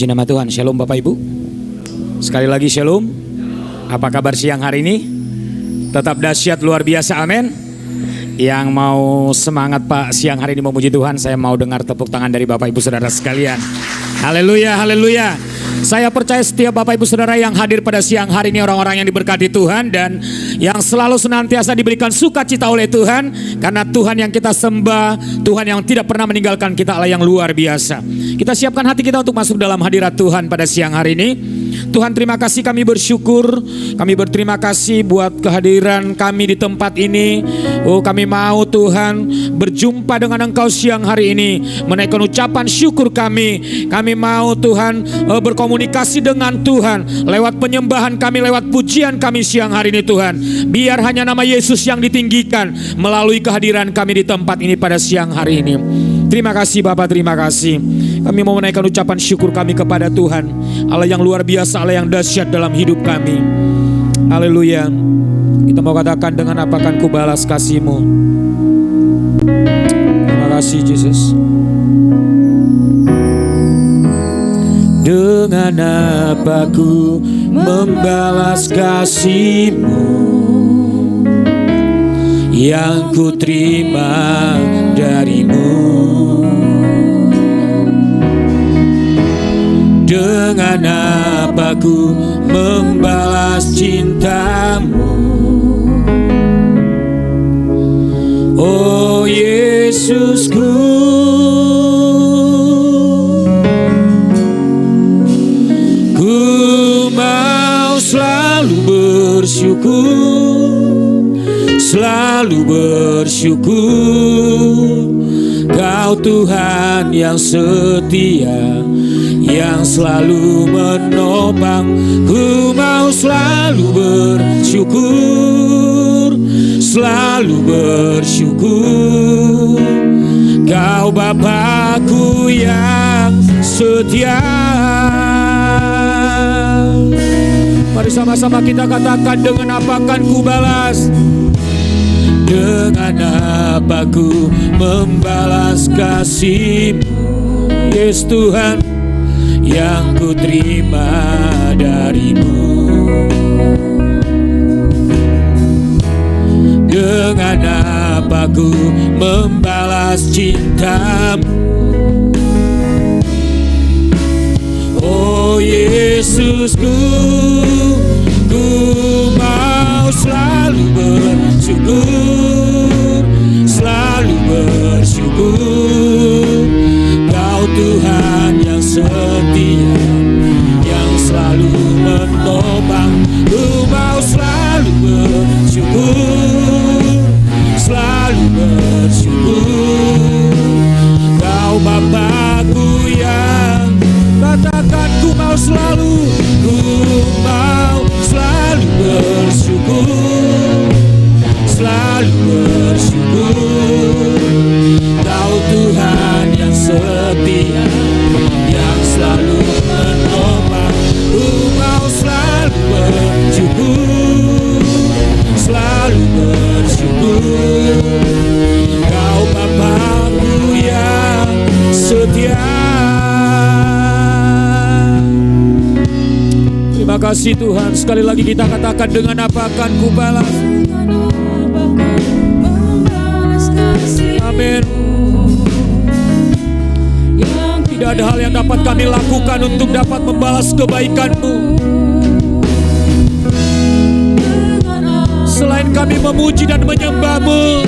Puji nama Tuhan. Shalom Bapak Ibu. Sekali lagi shalom. Apa kabar siang hari ini? Tetap dahsyat luar biasa, amin. Yang mau semangat Pak siang hari ini memuji Tuhan, saya mau dengar tepuk tangan dari Bapak Ibu Saudara sekalian. Haleluya, haleluya. Saya percaya setiap Bapak Ibu Saudara yang hadir pada siang hari ini orang-orang yang diberkati Tuhan dan yang selalu senantiasa diberikan sukacita oleh Tuhan, karena Tuhan yang kita sembah, Tuhan yang tidak pernah meninggalkan kita, Allah yang luar biasa. Kita siapkan hati kita untuk masuk dalam hadirat Tuhan pada siang hari ini. Tuhan, terima kasih, kami bersyukur, kami berterima kasih buat kehadiran kami di tempat ini. Oh, kami mau Tuhan berjumpa dengan Engkau siang hari ini, menaikkan ucapan syukur kami. Kami mau Tuhan berkomunikasi dengan Tuhan lewat penyembahan kami, lewat pujian kami siang hari ini Tuhan. Biar hanya nama Yesus yang ditinggikan melalui kehadiran kami di tempat ini pada siang hari ini. Terima kasih Bapak, terima kasih. Kami mau menaikkan ucapan syukur kami kepada Tuhan, Allah yang luar biasa, Allah yang dahsyat dalam hidup kami. Haleluya. Kita mau katakan, dengan apa akan kubalas kasih-Mu. Terima kasih Yesus. Dengan apa ku membalas kasih-Mu yang ku terima dari-Mu. Dengan apa ku membalas cinta-Mu, oh Yesusku. Ku mau selalu bersyukur, selalu bersyukur. Kau Tuhan yang setia, yang selalu menopang. Ku mau selalu bersyukur, selalu bersyukur. Kau Bapakku yang setia. Mari sama-sama kita katakan, dengan apa akan ku balas. Dengan apa ku membalas kasih-Mu, Yesus Tuhan, yang ku terima dari-Mu. Dengan apa ku membalas cinta-Mu, oh Yesusku. Ku mau selalu bersyukur, selalu bersyukur. Kau Tuhan yang setia, yang selalu menopang. Ku mau selalu bersyukur, selalu bersyukur. Kau Bapakku yang, katakan, ku mau selalu, ku mau selalu bersyukur, selalu bersyukur. Kau Tuhan yang setia, yang selalu menopang. Ku mau selalu bersyukur, selalu bersyukur. Kau Bapakku yang setia. Terima kasih Tuhan. Sekali lagi kita katakan, dengan apa akan ku balas. Amin. Tidak ada hal yang dapat kami lakukan untuk dapat membalas kebaikan-Mu selain kami memuji dan menyembah-Mu,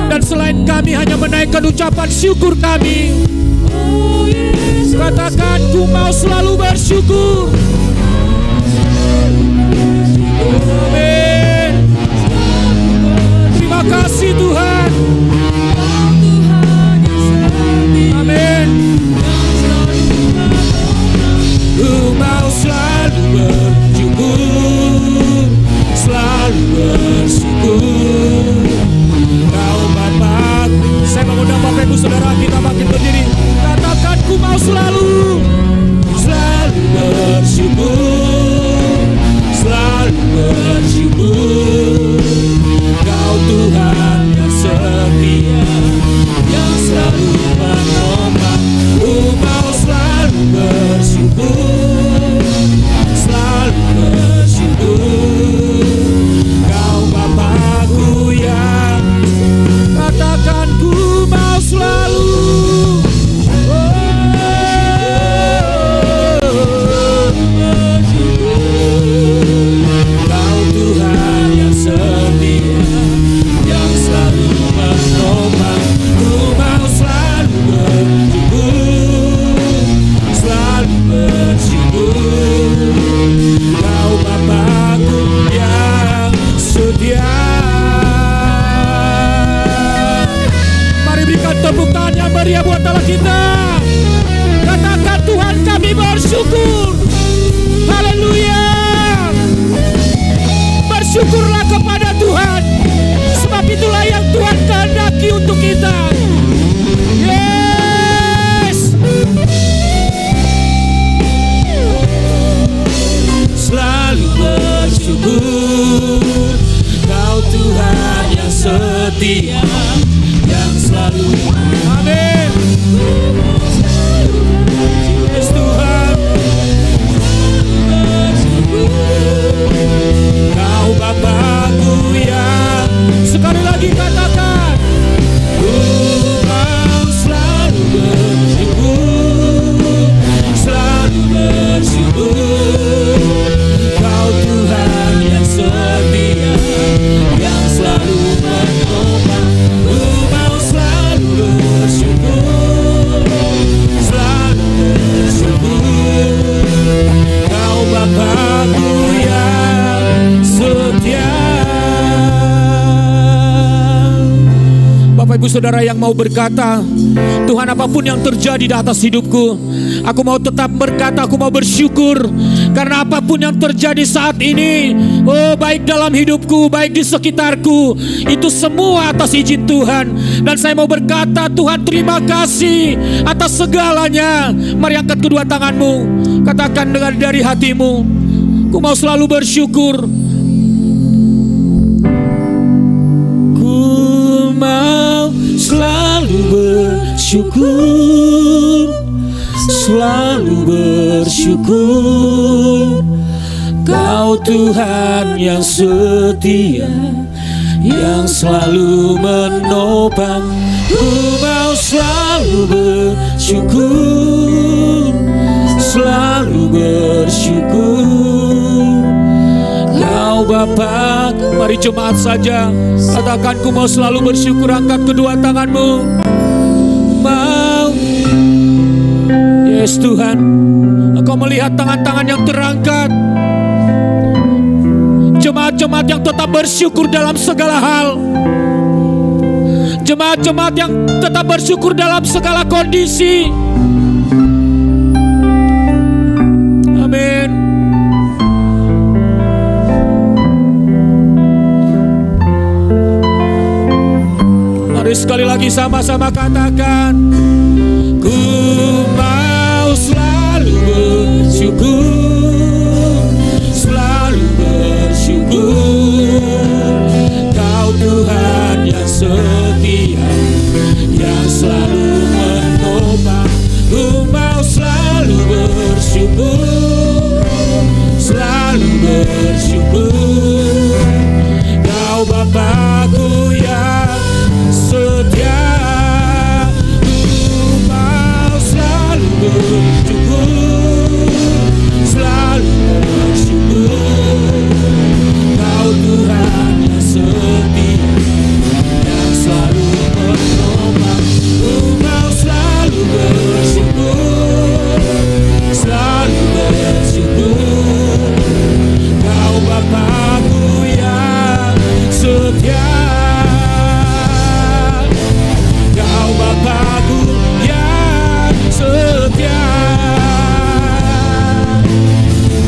dan selain kami hanya menaikkan ucapan syukur kami. Katakan, ku mau selalu bersyukur. Amin. Terima kasih Tuhan. Amin. Ku mau selalu bersyukur, selalu bersyukur. Kau Bapak. Saya mengundang Bapak Ibu Saudara kita bangkit berdiri. Katakan, ku mau selalu, selalu bersyukur. bersyukurlah kepada Tuhan. Sebab itulah yang Tuhan kehendaki untuk kita. Yes. Selalu bersyukur, Kau Tuhan yang setia, yang selalu. Amin. Yes Tuhan, Kau Bapa-Ku yang, sekali lagi katakan, Ku mau selalu bersyukur, selalu bersyukur, Kau Tuhan yang setia, yang selalu menopang. Ku mau selalu bersyukur, selalu bersyukur, Kau Bapa-Ku yang setia. Bapak Ibu Saudara yang mau berkata, Tuhan, apapun yang terjadi di atas hidupku, aku mau tetap berkata, aku mau bersyukur. Karena apapun yang terjadi saat ini, oh baik dalam hidupku, baik di sekitarku, itu semua atas izin Tuhan. Dan saya mau berkata, Tuhan terima kasih atas segalanya. Mari angkat kedua tanganmu, katakan dengan dari hatimu, ku mau selalu bersyukur. Ku mau selalu bersyukur, selalu bersyukur, Kau Tuhan yang setia, yang selalu menopang. Ku mau selalu bersyukur, selalu bersyukur, Kau Bapa. Mari jemaat saja katakan, ku mau selalu bersyukur. Angkat kedua tanganmu. Mau. Yes Tuhan, Engkau melihat tangan-tangan yang terangkat, jemaat-jemaat yang tetap bersyukur dalam segala hal, jemaat-jemaat yang tetap bersyukur dalam segala kondisi. Amin. Mari sekali lagi sama-sama katakan, ku mau selalu bersyukur, selalu bersyukur, Kau Tuhan yang setia, yang selalu menopang. Ku mau selalu bersyukur, selalu bersyukur, Kau Bapa-Ku yang setia. Ku mau selalu bersyukur, selalu bersyukur, Kau Tuhan yang setia, yang selalu menopang. Ku mau selalu bersyukur, selalu bersyukur, Kau Bapa-Ku yang setia, Kau Bapa-Ku yang setia,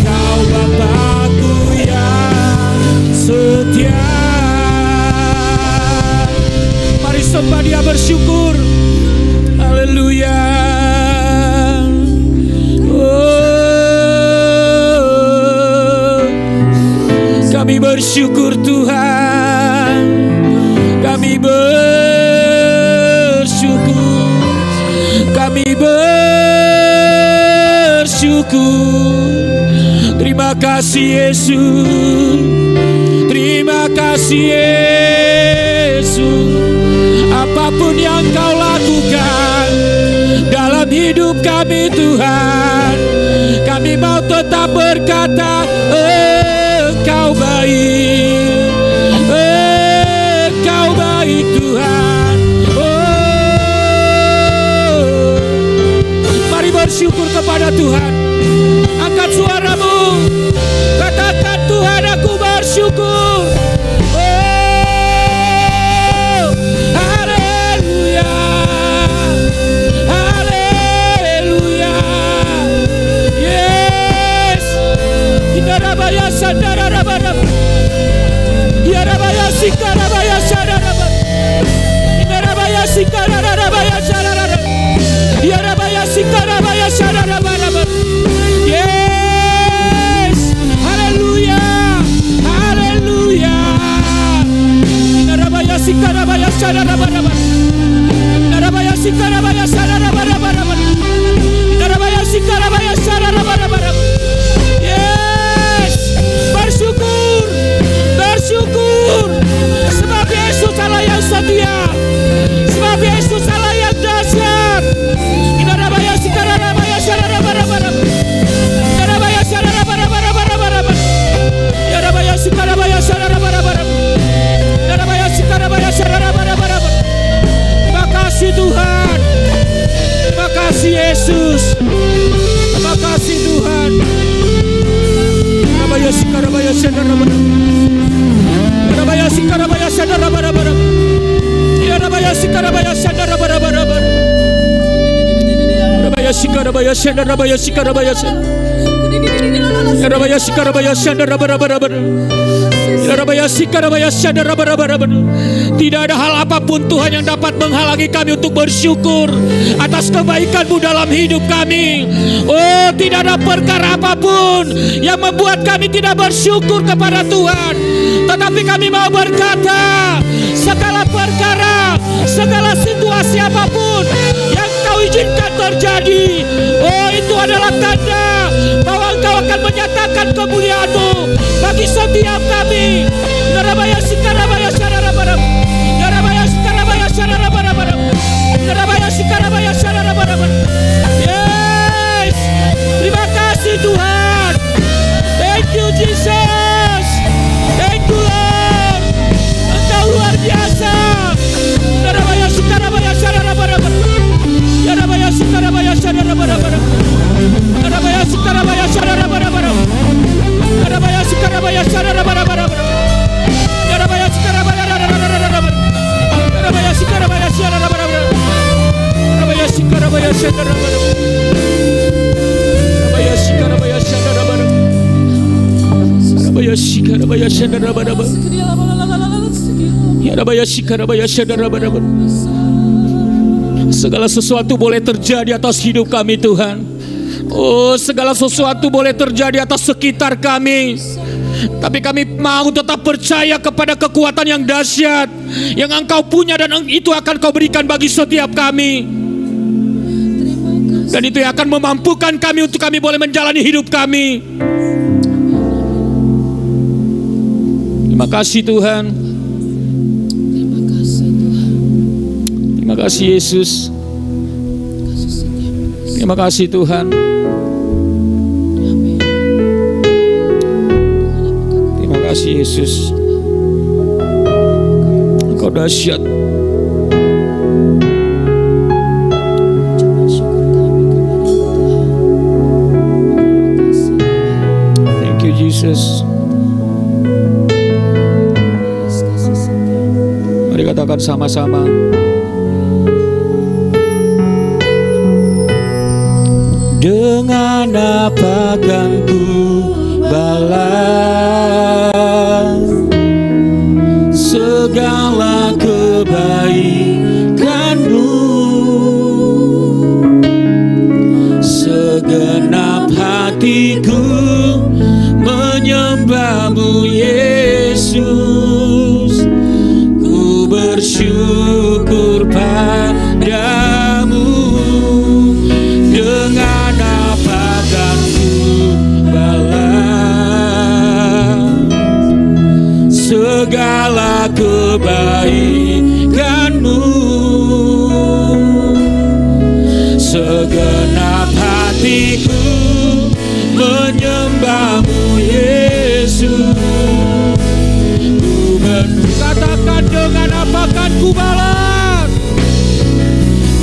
Kau Bapa-Ku yang setia. Mari sembah Dia, bersyukur. Haleluya. Oh, kami bersyukur Tuhan, kami bersyukur, kami bersyukur. Terima kasih Yesus, terima kasih Yesus. Apapun yang Kau lakukan dalam hidup kami Tuhan, kami mau tetap berkata, Engkau baik, Engkau baik Tuhan. Oh, mari bersyukur kepada Tuhan. Angkat suaramu, katakan, Tuhan aku bersyukur. Oh, haleluya, haleluya. Yes, kita rabaya sandara rabada. Yes, bersyukur, bersyukur, sebab Yesus Allah yang setia, sebab Yesus Allah yang dahsyat. Terima kasih Tuhan, terima kasih Yesus, terima kasih Tuhan. Tidak ada hal apapun Tuhan yang dapat menghalangi kami untuk bersyukur atas kebaikan-Mu dalam hidup kami. Oh, tidak ada perkara apapun yang membuat kami tidak bersyukur kepada Tuhan. Tetapi kami mau berkata, segala perkara, segala situasi apapun yang Kau izinkan terjadi, oh itu adalah tanda bahwa Engkau akan menyatakan kemuliaan-Mu bagi setiap kami. Yes, terima kasih Tuhan. Thank you Jesus, thank you Lord. Engkau luar biasa. Segala sesuatu boleh terjadi atas hidup kami Tuhan. Oh, segala sesuatu boleh terjadi atas sekitar kami. Tapi kami mau tetap percaya kepada kekuatan yang dahsyat yang Engkau punya dan itu akan Kau berikan bagi setiap kami. Dan itu yang akan memampukan kami untuk kami boleh menjalani hidup kami. Terima kasih Tuhan. Terima kasih Yesus. Terima kasih Tuhan. Terima kasih Yesus. Engkau dahsyat. Thank you Jesus. Mari katakan sama-sama. Dengan apa kan ku balas segala kebaikan-Mu? Segenap hatiku menyembah-Mu Yesus. Ku bersyukur padamu. Dengan apa kan ku balas segala kebaikan-Mu? Segenap hatiku menyembah-Mu Yesus. Ku berkatakan dengan apa kan ku balas?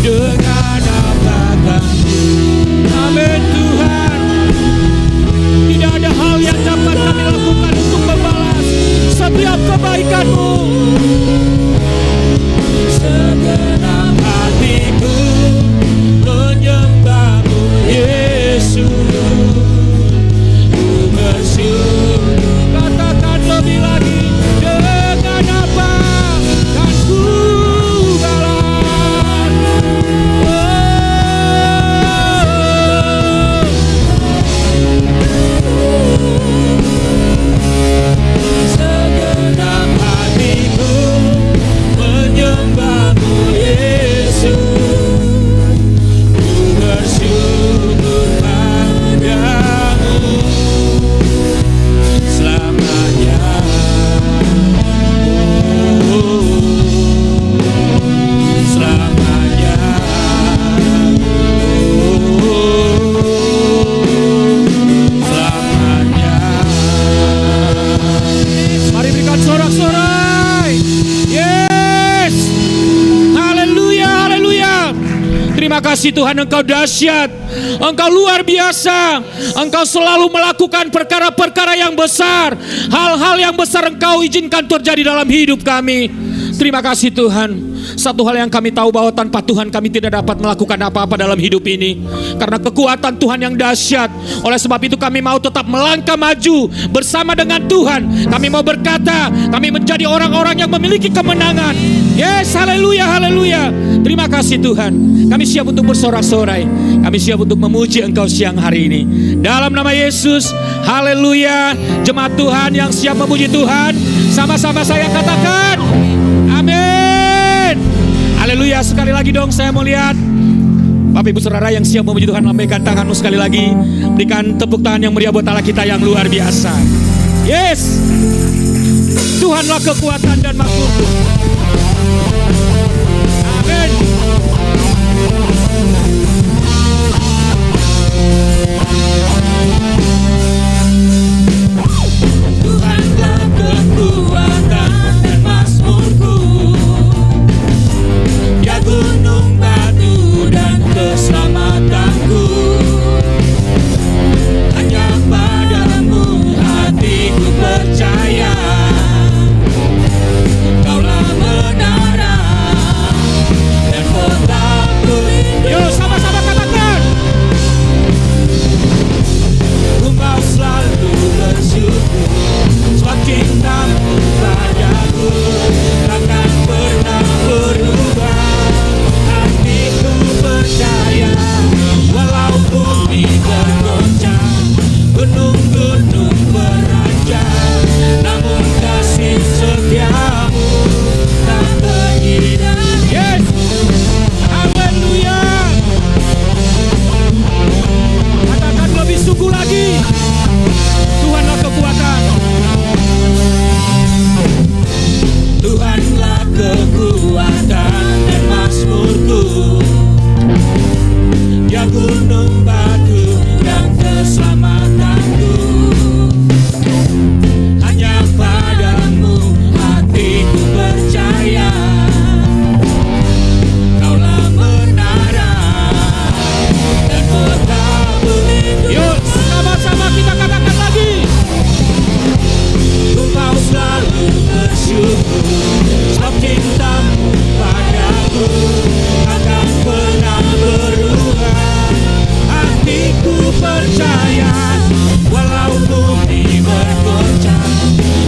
Dengan apa kan ku? Amin Tuhan. Tidak ada hal yang dapat kami lakukan untuk membalas setiap kebaikan-Mu. Segenap hatiku menyembah-Mu Yesus. Ku bersyukur. Katakan lebih lagi. Dengan apa kan ku balas? Segenap hatiku kasih Tuhan, Engkau dahsyat, Engkau luar biasa. Engkau selalu melakukan perkara-perkara yang besar. Hal-hal yang besar Engkau izinkan terjadi dalam hidup kami. Terima kasih Tuhan. Satu hal yang kami tahu bahwa tanpa Tuhan kami tidak dapat melakukan apa-apa dalam hidup ini. Karena kekuatan Tuhan yang dahsyat. Oleh sebab itu kami mau tetap melangkah maju bersama dengan Tuhan. Kami mau berkata, kami menjadi orang-orang yang memiliki kemenangan. Yes, haleluya, haleluya. Terima kasih Tuhan. Kami siap untuk bersorak-sorai. Kami siap untuk memuji Engkau siang hari ini. Dalam nama Yesus, haleluya. Jemaat Tuhan yang siap memuji Tuhan, sama-sama saya katakan, amin. Haleluya. Sekali lagi dong saya mau lihat Bapak Ibu Saudara yang siap memuji Tuhan, lambaikan tanganmu sekali lagi. Berikan tepuk tangan yang meriah buat Allah kita yang luar biasa. Yes, Tuhanlah kekuatan dan makhlukku. Amin. Tuhanlah kekuatan dan mazmurku, ya gunung batu dan keselamatanku. Hanya padamu hatiku percaya, Kaulah menara dan kota-Ku. Yo, sama-sama katakan. Ku mau selalu bersyukur sebab cinta-Mu padaku takkan pernah berubah. Hatiku percaya walau bumi bergoncang, gunung-gunung beranjak, namun kasih setia-Mu tak berhenti. Yes, haleluya. Katakan lebih sungguh lagi, Tuhanlah kekuatan. Tuhanlah kekuatan dan mazmurku, ya gunung batu dan keselamatanku. Hanya padamu hatiku percaya, Kaulah menara dan kota berlindung. Yuk sama-sama kita katakan lagi. Ku mau selalu bersyukur sebab cinta-Mu padaku takkan pernah berubah. Hatiku percaya walau bumi bergoncang,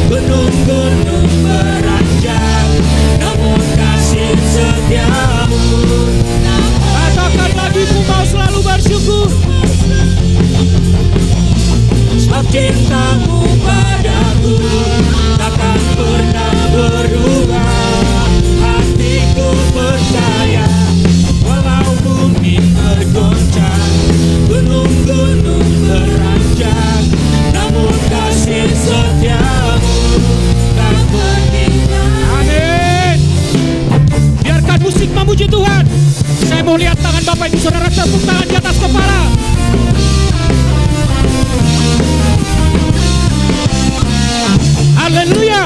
gunung-gunung beranjak, namun kasih setia-Mu. Katakan lagi, ku mau selalu bersyukur sebab cinta-Mu padaku takkan pernah berubah. Hatiku percaya walau bumi bergoncang, gunung-gunung beranjak, namun kasih setia-Mu tak berhenti. Amin. Biarkan musik memuji Tuhan. Saya mau lihat tangan Bapak Ibu Saudara, tepuk tangan di atas kepala. Haleluya.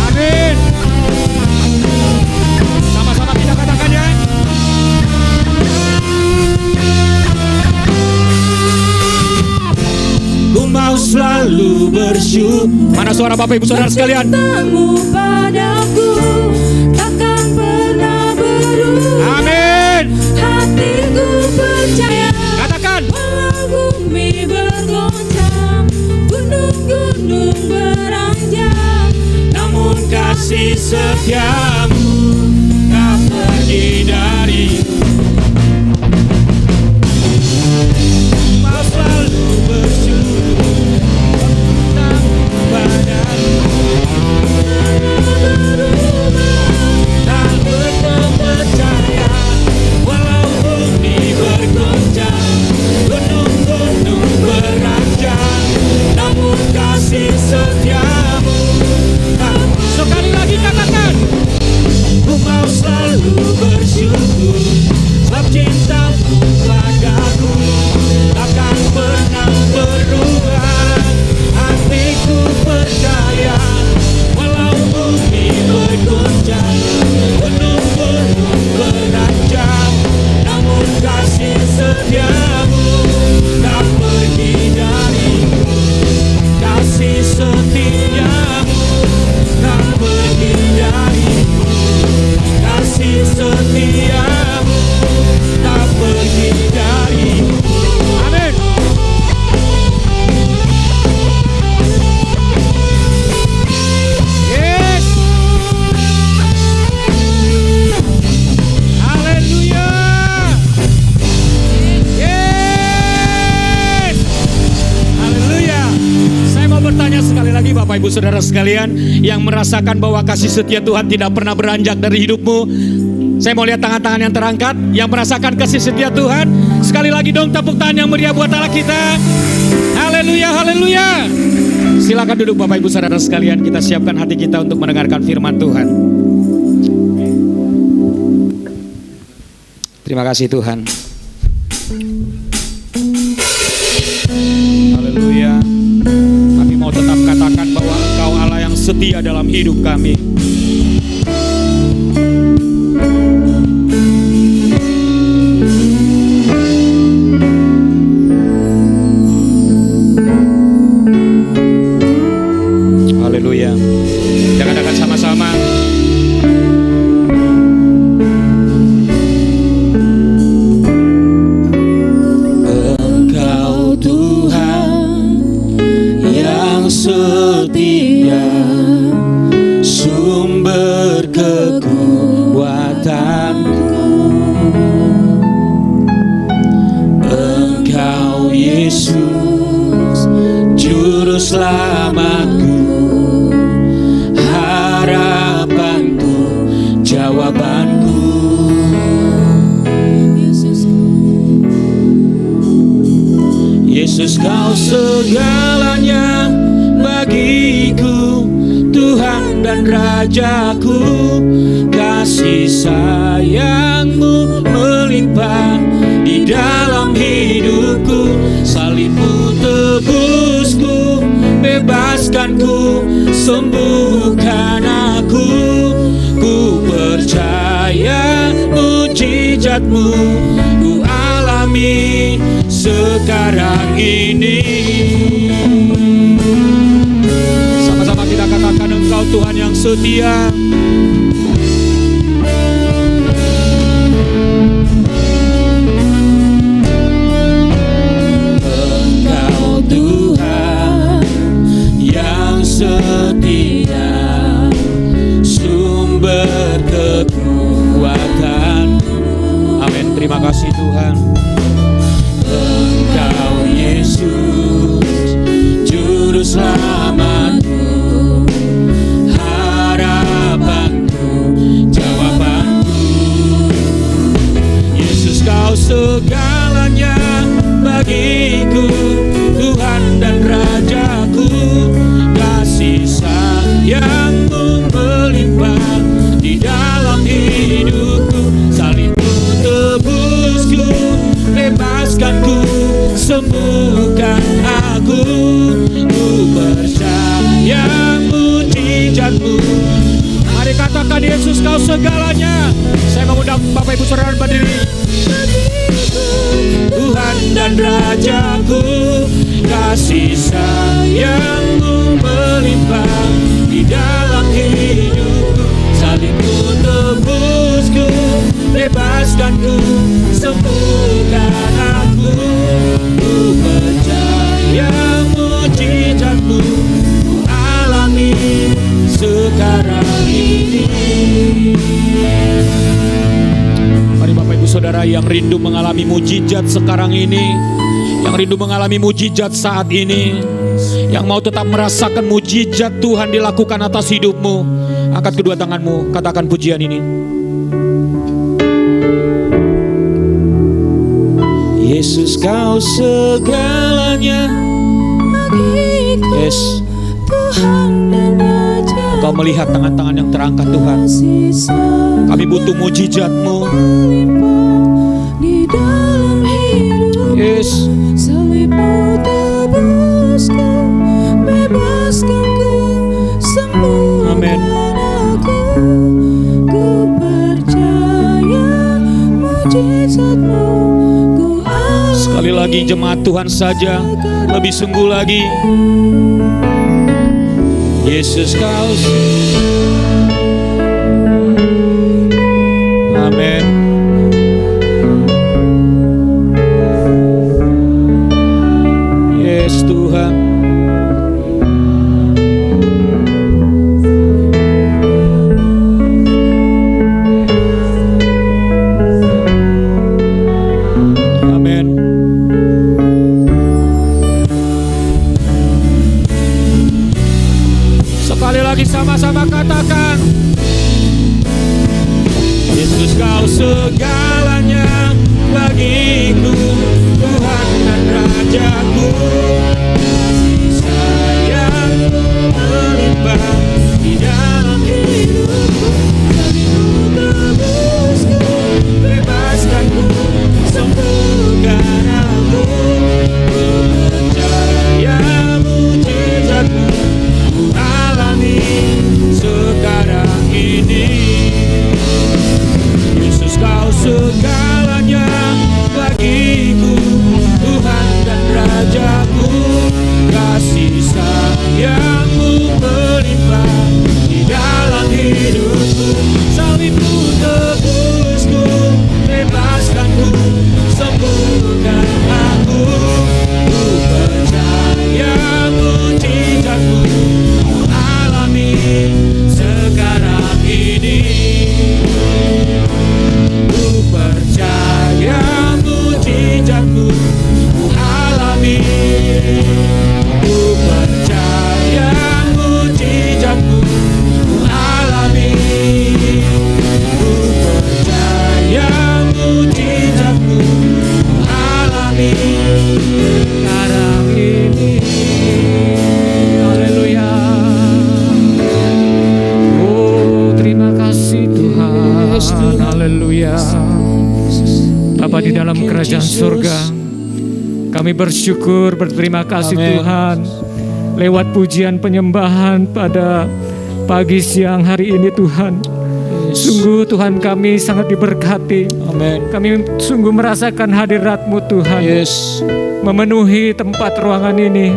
Amin. Sama-sama kita katakan ya. Ku mau selalu bersyukur. Mana suara Bapak Ibu Saudara sekalian? Cinta-Mu padaku takkan pernah berubah. Amin. Hatiku percaya Katakan. walau bumi bergoncang, gunung-gunung beranjak, Namun kasih setia-Mu tak pergi dariku. Mau selalu bersyukur padamu, tak pernah percaya walau bumi bergoncang, gunung-gunung beranjak, namun kasih setia-Mu. Sekali lagi katakan, ku mau selalu bersyukur Bapak Ibu Saudara sekalian yang merasakan bahwa kasih setia Tuhan tidak pernah beranjak dari hidupmu. Saya mau lihat tangan-tangan yang terangkat yang merasakan kasih setia Tuhan. Sekali lagi dong tepuk tangan yang meriah buat Allah kita. Haleluya, haleluya. Silakan duduk Bapak Ibu Saudara sekalian, kita siapkan hati kita untuk mendengarkan firman Tuhan. Terima kasih Tuhan. Haleluya. Kami mau tetap katakan bahwa Engkau Allah yang setia dalam hidup kami. Haleluya. Kita katakan sama-sama. Engkau Tuhan yang setia, sumber kekuatanku. Engkau Yesus, juru selamatku, harapanku, jawabanku. Yesus kau segalanya bagiku, Tuhan dan Rajaku. Kasih sayangmu melimpah di dalam hidupku. Salibmu tebusku, bebaskanku, sembuhkan aku. Ku percaya mujizatmu ku alami sekarang ini. Sama-sama kita katakan Engkau Tuhan yang setia. Engkau Tuhan yang setia, sumber kekuatan. Amin. Terima kasih Tuhan. Engkau Yesus, juru selamatku, harapanku, jawabanku. Yesus kau segalanya bagiku, Tuhan dan Rajaku. Kasih sayangmu melimpah di dalam hidupku. Salibmu tebusku, bebaskanku, sembuhkan aku. Ku percaya mujizatmu. Mari katakan Yesus kau segalanya. Saya mengundang Bapak Ibu Saudara berdiri. Tuhan dan Rajaku, kasih sayangmu melimpah di dalam hidupku. Salibmu tebusku, bebaskanku, sembuhkan aku. Ku percaya mujizatmu ku alami sekarang ini. Mari Bapak Ibu Saudara yang rindu mengalami mujizat sekarang ini, yang rindu mengalami mujizat saat ini, yang mau tetap merasakan mujizat Tuhan dilakukan atas hidupmu, angkat kedua tanganmu, katakan pujian ini. Yesus kau segalanya bagiku, yes. Tuhan dan Raja. Kau melihat tangan-tangan yang terangkat Tuhan. Kami butuh mujizat-Mu. Di dalam hidup, yes. Salibmu tebusku, bebaskanku, sembuhkan aku. Ku percaya mujizat-Mu. Sekali lagi jemaat Tuhan saja, lebih sungguh lagi. Yesus kau. Amin. Yes Tuhan. lagi sama-sama katakan, Yesus kau segalanya bagiku, Tuhan dan Rajaku. Kasih sayang-Mu melimpah di dalam hidupku. Salib-Mu tebusku, bebaskanku, sembuhkan aku. Ku percaya mujizat-Mu ku alami sekarang ini. Yesus kau segalanya bagiku, Tuhan dan Rajaku. Kasih sayang-Mu melimpah di dalam hidupku. Salib-Mu tebusku, bebaskanku, sembuhkan aku. Ku percaya mujizat-Mu ku alami sekarang ini. Ku percaya mujizat-Mu ku alami. Ku percaya mujizat-Mu ku alami. Ku percaya mujizat-Mu ku alami sekarang ini. Haleluya. Oh, terima kasih Tuhan. Haleluya. Bapa di dalam kerajaan surga, kami bersyukur, berterima kasih Tuhan lewat pujian penyembahan pada pagi siang hari ini Tuhan. Sungguh Tuhan kami sangat diberkati. Kami sungguh merasakan hadirat-Mu Tuhan, memenuhi tempat ruangan ini.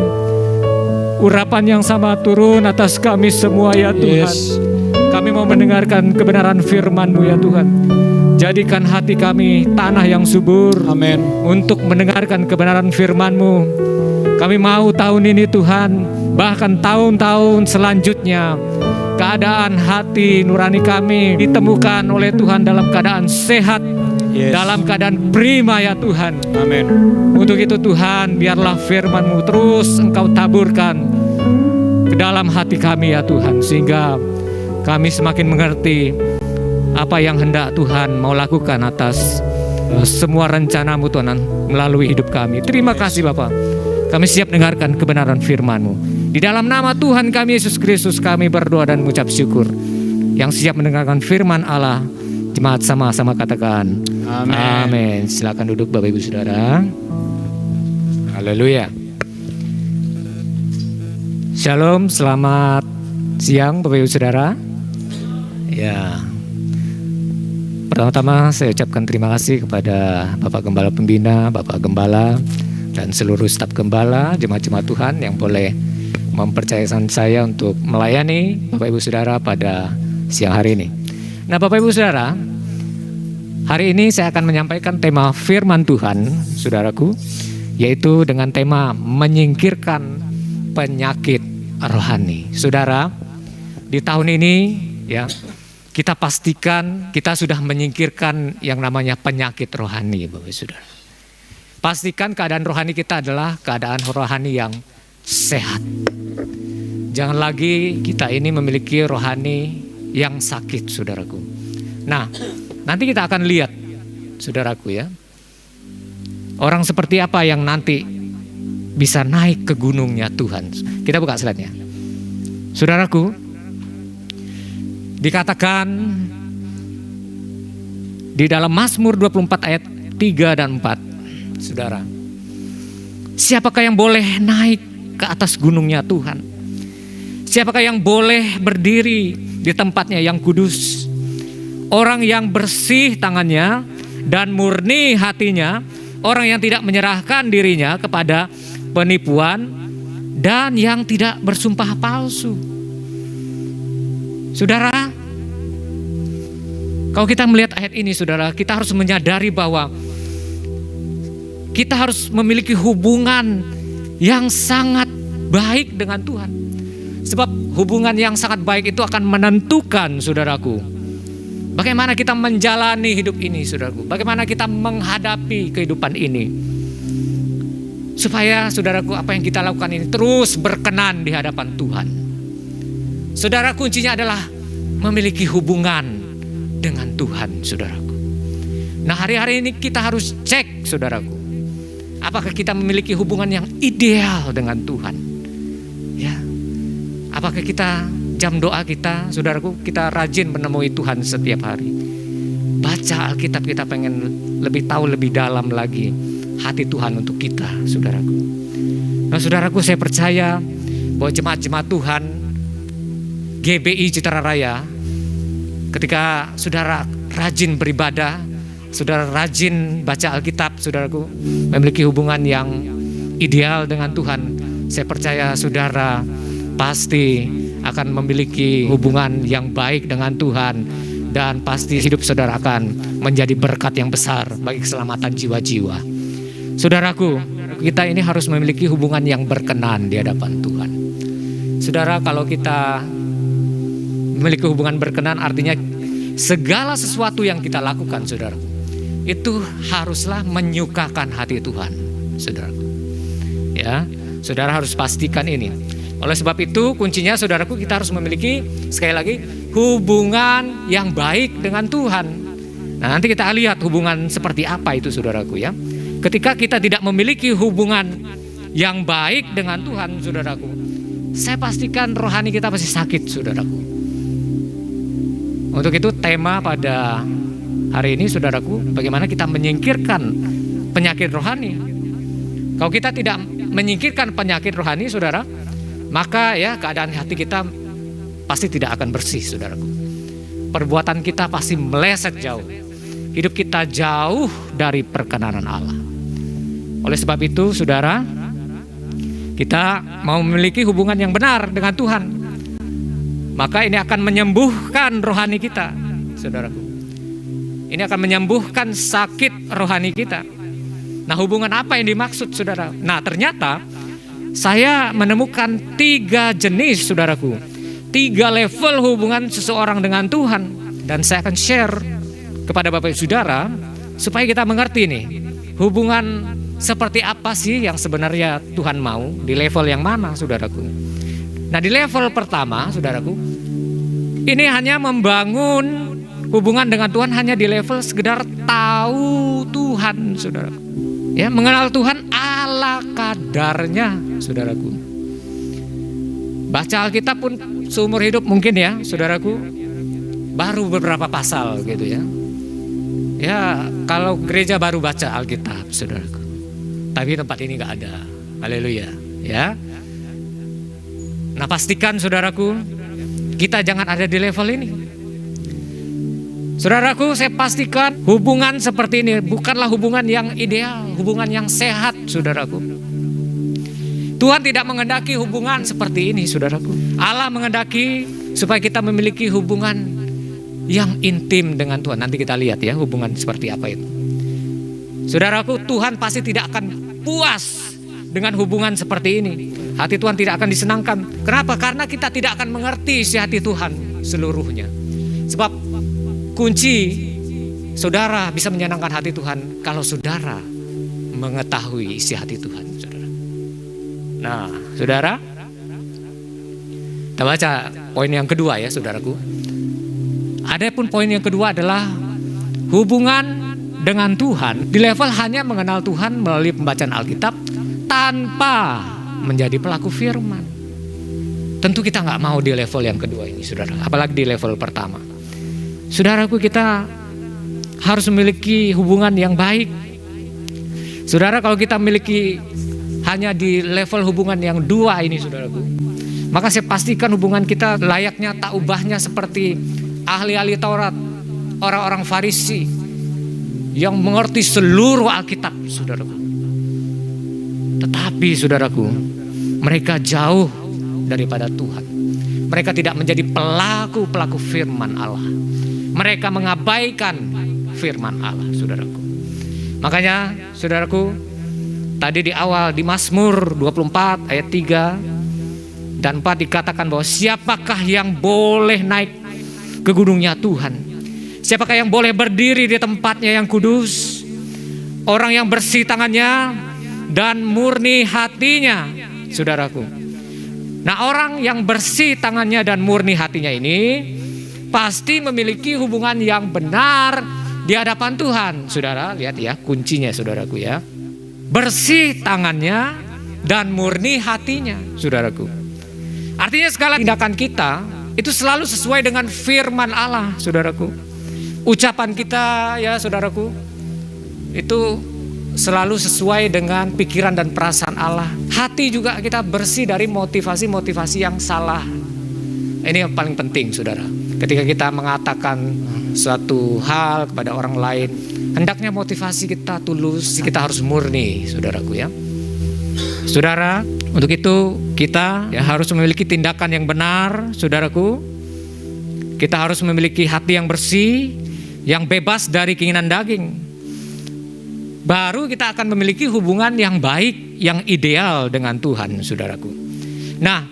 Urapan yang sama turun atas kami semua ya Tuhan. Kami mau mendengarkan kebenaran firman-Mu ya Tuhan. Jadikan hati kami tanah yang subur untuk mendengarkan kebenaran firman-Mu. Kami mau tahun ini Tuhan, bahkan tahun-tahun selanjutnya, keadaan hati nurani kami ditemukan oleh Tuhan dalam keadaan sehat, dalam keadaan prima ya Tuhan. Untuk itu Tuhan, biarlah firman-Mu terus Engkau taburkan ke dalam hati kami ya Tuhan, sehingga kami semakin mengerti apa yang hendak Tuhan mau lakukan atas semua rencana-Mu Tuhan melalui hidup kami. Terima kasih Bapa. Kami siap dengarkan kebenaran firman-Mu. Di dalam nama Tuhan kami Yesus Kristus kami berdoa dan mengucap syukur. Yang siap mendengarkan firman Allah, jemaat sama-sama katakan amin. Silakan duduk Bapak Ibu Saudara. Haleluya. Shalom, selamat siang Bapak Ibu Saudara. Ya. Pertama-tama saya ucapkan terima kasih kepada Bapak Gembala Pembina, Bapak Gembala, dan seluruh staf Gembala, jemaat-jemaat Tuhan yang boleh mempercayakan saya untuk melayani Bapak Ibu Saudara pada siang hari ini. Nah Bapak Ibu Saudara, hari ini saya akan menyampaikan tema firman Tuhan, saudaraku, yaitu dengan tema menyingkirkan penyakit rohani. Saudara, di tahun ini ya, kita pastikan kita sudah menyingkirkan yang namanya penyakit rohani, Bapak Saudara. Pastikan keadaan rohani kita adalah keadaan rohani yang sehat. Jangan lagi kita ini memiliki rohani yang sakit, saudaraku. Nah, nanti kita akan lihat, saudaraku ya, orang seperti apa yang nanti bisa naik ke gunungnya Tuhan. Kita buka slide-nya. Saudaraku, dikatakan di dalam Mazmur 24 ayat 3 dan 4, saudara, siapakah yang boleh naik ke atas gunungnya Tuhan? Siapakah yang boleh berdiri di tempatnya yang kudus? Orang yang bersih tangannya dan murni hatinya, orang yang tidak menyerahkan dirinya kepada penipuan dan yang tidak bersumpah palsu. Saudara, kalau kita melihat ayat ini, saudara, kita harus menyadari bahwa kita harus memiliki hubungan yang sangat baik dengan Tuhan. Sebab hubungan yang sangat baik itu akan menentukan, saudaraku, bagaimana kita menjalani hidup ini, saudaraku. Bagaimana kita menghadapi kehidupan ini. Supaya, saudaraku, apa yang kita lakukan ini terus berkenan di hadapan Tuhan. Saudara, kuncinya adalah memiliki hubungan dengan Tuhan, saudaraku. Nah, hari-hari ini kita harus cek, saudaraku, apakah kita memiliki hubungan yang ideal dengan Tuhan? Ya, apakah kita jam doa kita, saudaraku, kita rajin menemui Tuhan setiap hari? Baca Alkitab, kita pengen lebih tahu lebih dalam lagi hati Tuhan untuk kita, saudaraku. Nah, saudaraku, saya percaya bahwa jemaat-jemaat Tuhan GBI Citra Raya, ketika saudara rajin beribadah, saudara rajin baca Alkitab, saudaraku, memiliki hubungan yang ideal dengan Tuhan, saya percaya saudara pasti akan memiliki hubungan yang baik dengan Tuhan, dan pasti hidup saudara akan menjadi berkat yang besar bagi keselamatan jiwa-jiwa. Saudaraku, kita ini harus memiliki hubungan yang berkenan di hadapan Tuhan. Saudara, kalau kita memiliki hubungan berkenan, artinya segala sesuatu yang kita lakukan, saudara, itu haruslah menyukakan hati Tuhan, saudaraku. Ya, saudara harus pastikan ini. Oleh sebab itu, kuncinya, saudaraku, kita harus memiliki, sekali lagi, hubungan yang baik dengan Tuhan. Nah, nanti kita lihat hubungan seperti apa itu, saudaraku, ya. Ketika kita tidak memiliki hubungan yang baik dengan Tuhan, saudaraku, saya pastikan rohani kita pasti sakit, saudaraku. Untuk itu tema pada hari ini, saudaraku, bagaimana kita menyingkirkan penyakit rohani. Kalau kita tidak menyingkirkan penyakit rohani, saudara, maka ya keadaan hati kita pasti tidak akan bersih, saudaraku. Perbuatan kita pasti meleset jauh. Hidup kita jauh dari perkenanan Allah. Oleh sebab itu, saudara, kita mau memiliki hubungan yang benar dengan Tuhan, maka ini akan menyembuhkan rohani kita, saudaraku. Ini akan menyembuhkan sakit rohani kita. Nah, hubungan apa yang dimaksud, saudara? Nah, ternyata saya menemukan 3 jenis, saudaraku, 3 level hubungan seseorang dengan Tuhan. Dan saya akan share kepada Bapak Ibu Saudara supaya kita mengerti nih, hubungan seperti apa sih yang sebenarnya Tuhan mau, di level yang mana, saudaraku. Nah, di level pertama, saudaraku, ini hanya membangun hubungan dengan Tuhan hanya di level sekedar tahu Tuhan, saudaraku. Ya, mengenal Tuhan ala kadarnya, saudaraku. Baca Alkitab pun seumur hidup mungkin ya, saudaraku, baru beberapa pasal gitu ya. Ya, kalau gereja baru baca Alkitab, saudaraku. Tapi tempat ini gak ada. Haleluya, ya. Nah, pastikan, saudaraku, kita jangan ada di level ini. Saudaraku, saya pastikan hubungan seperti ini bukanlah hubungan yang ideal, hubungan yang sehat, saudaraku. Tuhan tidak menghendaki hubungan seperti ini, saudaraku. Allah menghendaki supaya kita memiliki hubungan yang intim dengan Tuhan. Nanti kita lihat ya hubungan seperti apa itu. Saudaraku, Tuhan pasti tidak akan puas dengan hubungan seperti ini. Hati Tuhan tidak akan disenangkan. Kenapa? Karena kita tidak akan mengerti isi hati Tuhan seluruhnya. Sebab kunci saudara bisa menyenangkan hati Tuhan kalau saudara mengetahui isi hati Tuhan, saudara. Nah, saudara, kita baca poin yang kedua ya, saudaraku. Adapun poin yang kedua adalah hubungan dengan Tuhan di level hanya mengenal Tuhan melalui pembacaan Alkitab tanpa menjadi pelaku firman. Tentu kita gak mau di level yang kedua ini, saudara. Apalagi di level pertama. Saudaraku, kita harus memiliki hubungan yang baik. Saudara, kalau kita memiliki hanya di level hubungan yang 2 ini, saudaraku, maka saya pastikan hubungan kita layaknya tak ubahnya seperti ahli-ahli Taurat, orang-orang Farisi yang mengerti seluruh Alkitab, saudaraku. Tetapi, saudaraku, mereka jauh daripada Tuhan. Mereka tidak menjadi pelaku-pelaku firman Allah. Mereka mengabaikan firman Allah, saudaraku. Makanya, saudaraku, tadi di awal di Mazmur 24 ayat 3 dan 4 dikatakan bahwa siapakah yang boleh naik ke gunungnya Tuhan? Siapakah yang boleh berdiri di tempatnya yang kudus? Orang yang bersih tangannya dan murni hatinya, saudaraku. Nah, orang yang bersih tangannya dan murni hatinya ini pasti memiliki hubungan yang benar di hadapan Tuhan. Saudara, lihat ya kuncinya saudaraku ya. Bersih tangannya dan murni hatinya, saudaraku. Artinya segala tindakan kita itu selalu sesuai dengan firman Allah, saudaraku. Ucapan kita ya saudaraku, itu selalu sesuai dengan pikiran dan perasaan Allah. Hati juga kita bersih dari motivasi-motivasi yang salah. Ini yang paling penting saudara. Ketika kita mengatakan suatu hal kepada orang lain, hendaknya motivasi kita tulus, kita harus murni saudaraku ya. Saudara, untuk itu kita ya harus memiliki tindakan yang benar saudaraku. Kita harus memiliki hati yang bersih, yang bebas dari keinginan daging. Baru kita akan memiliki hubungan yang baik, yang ideal dengan Tuhan, saudaraku. Nah,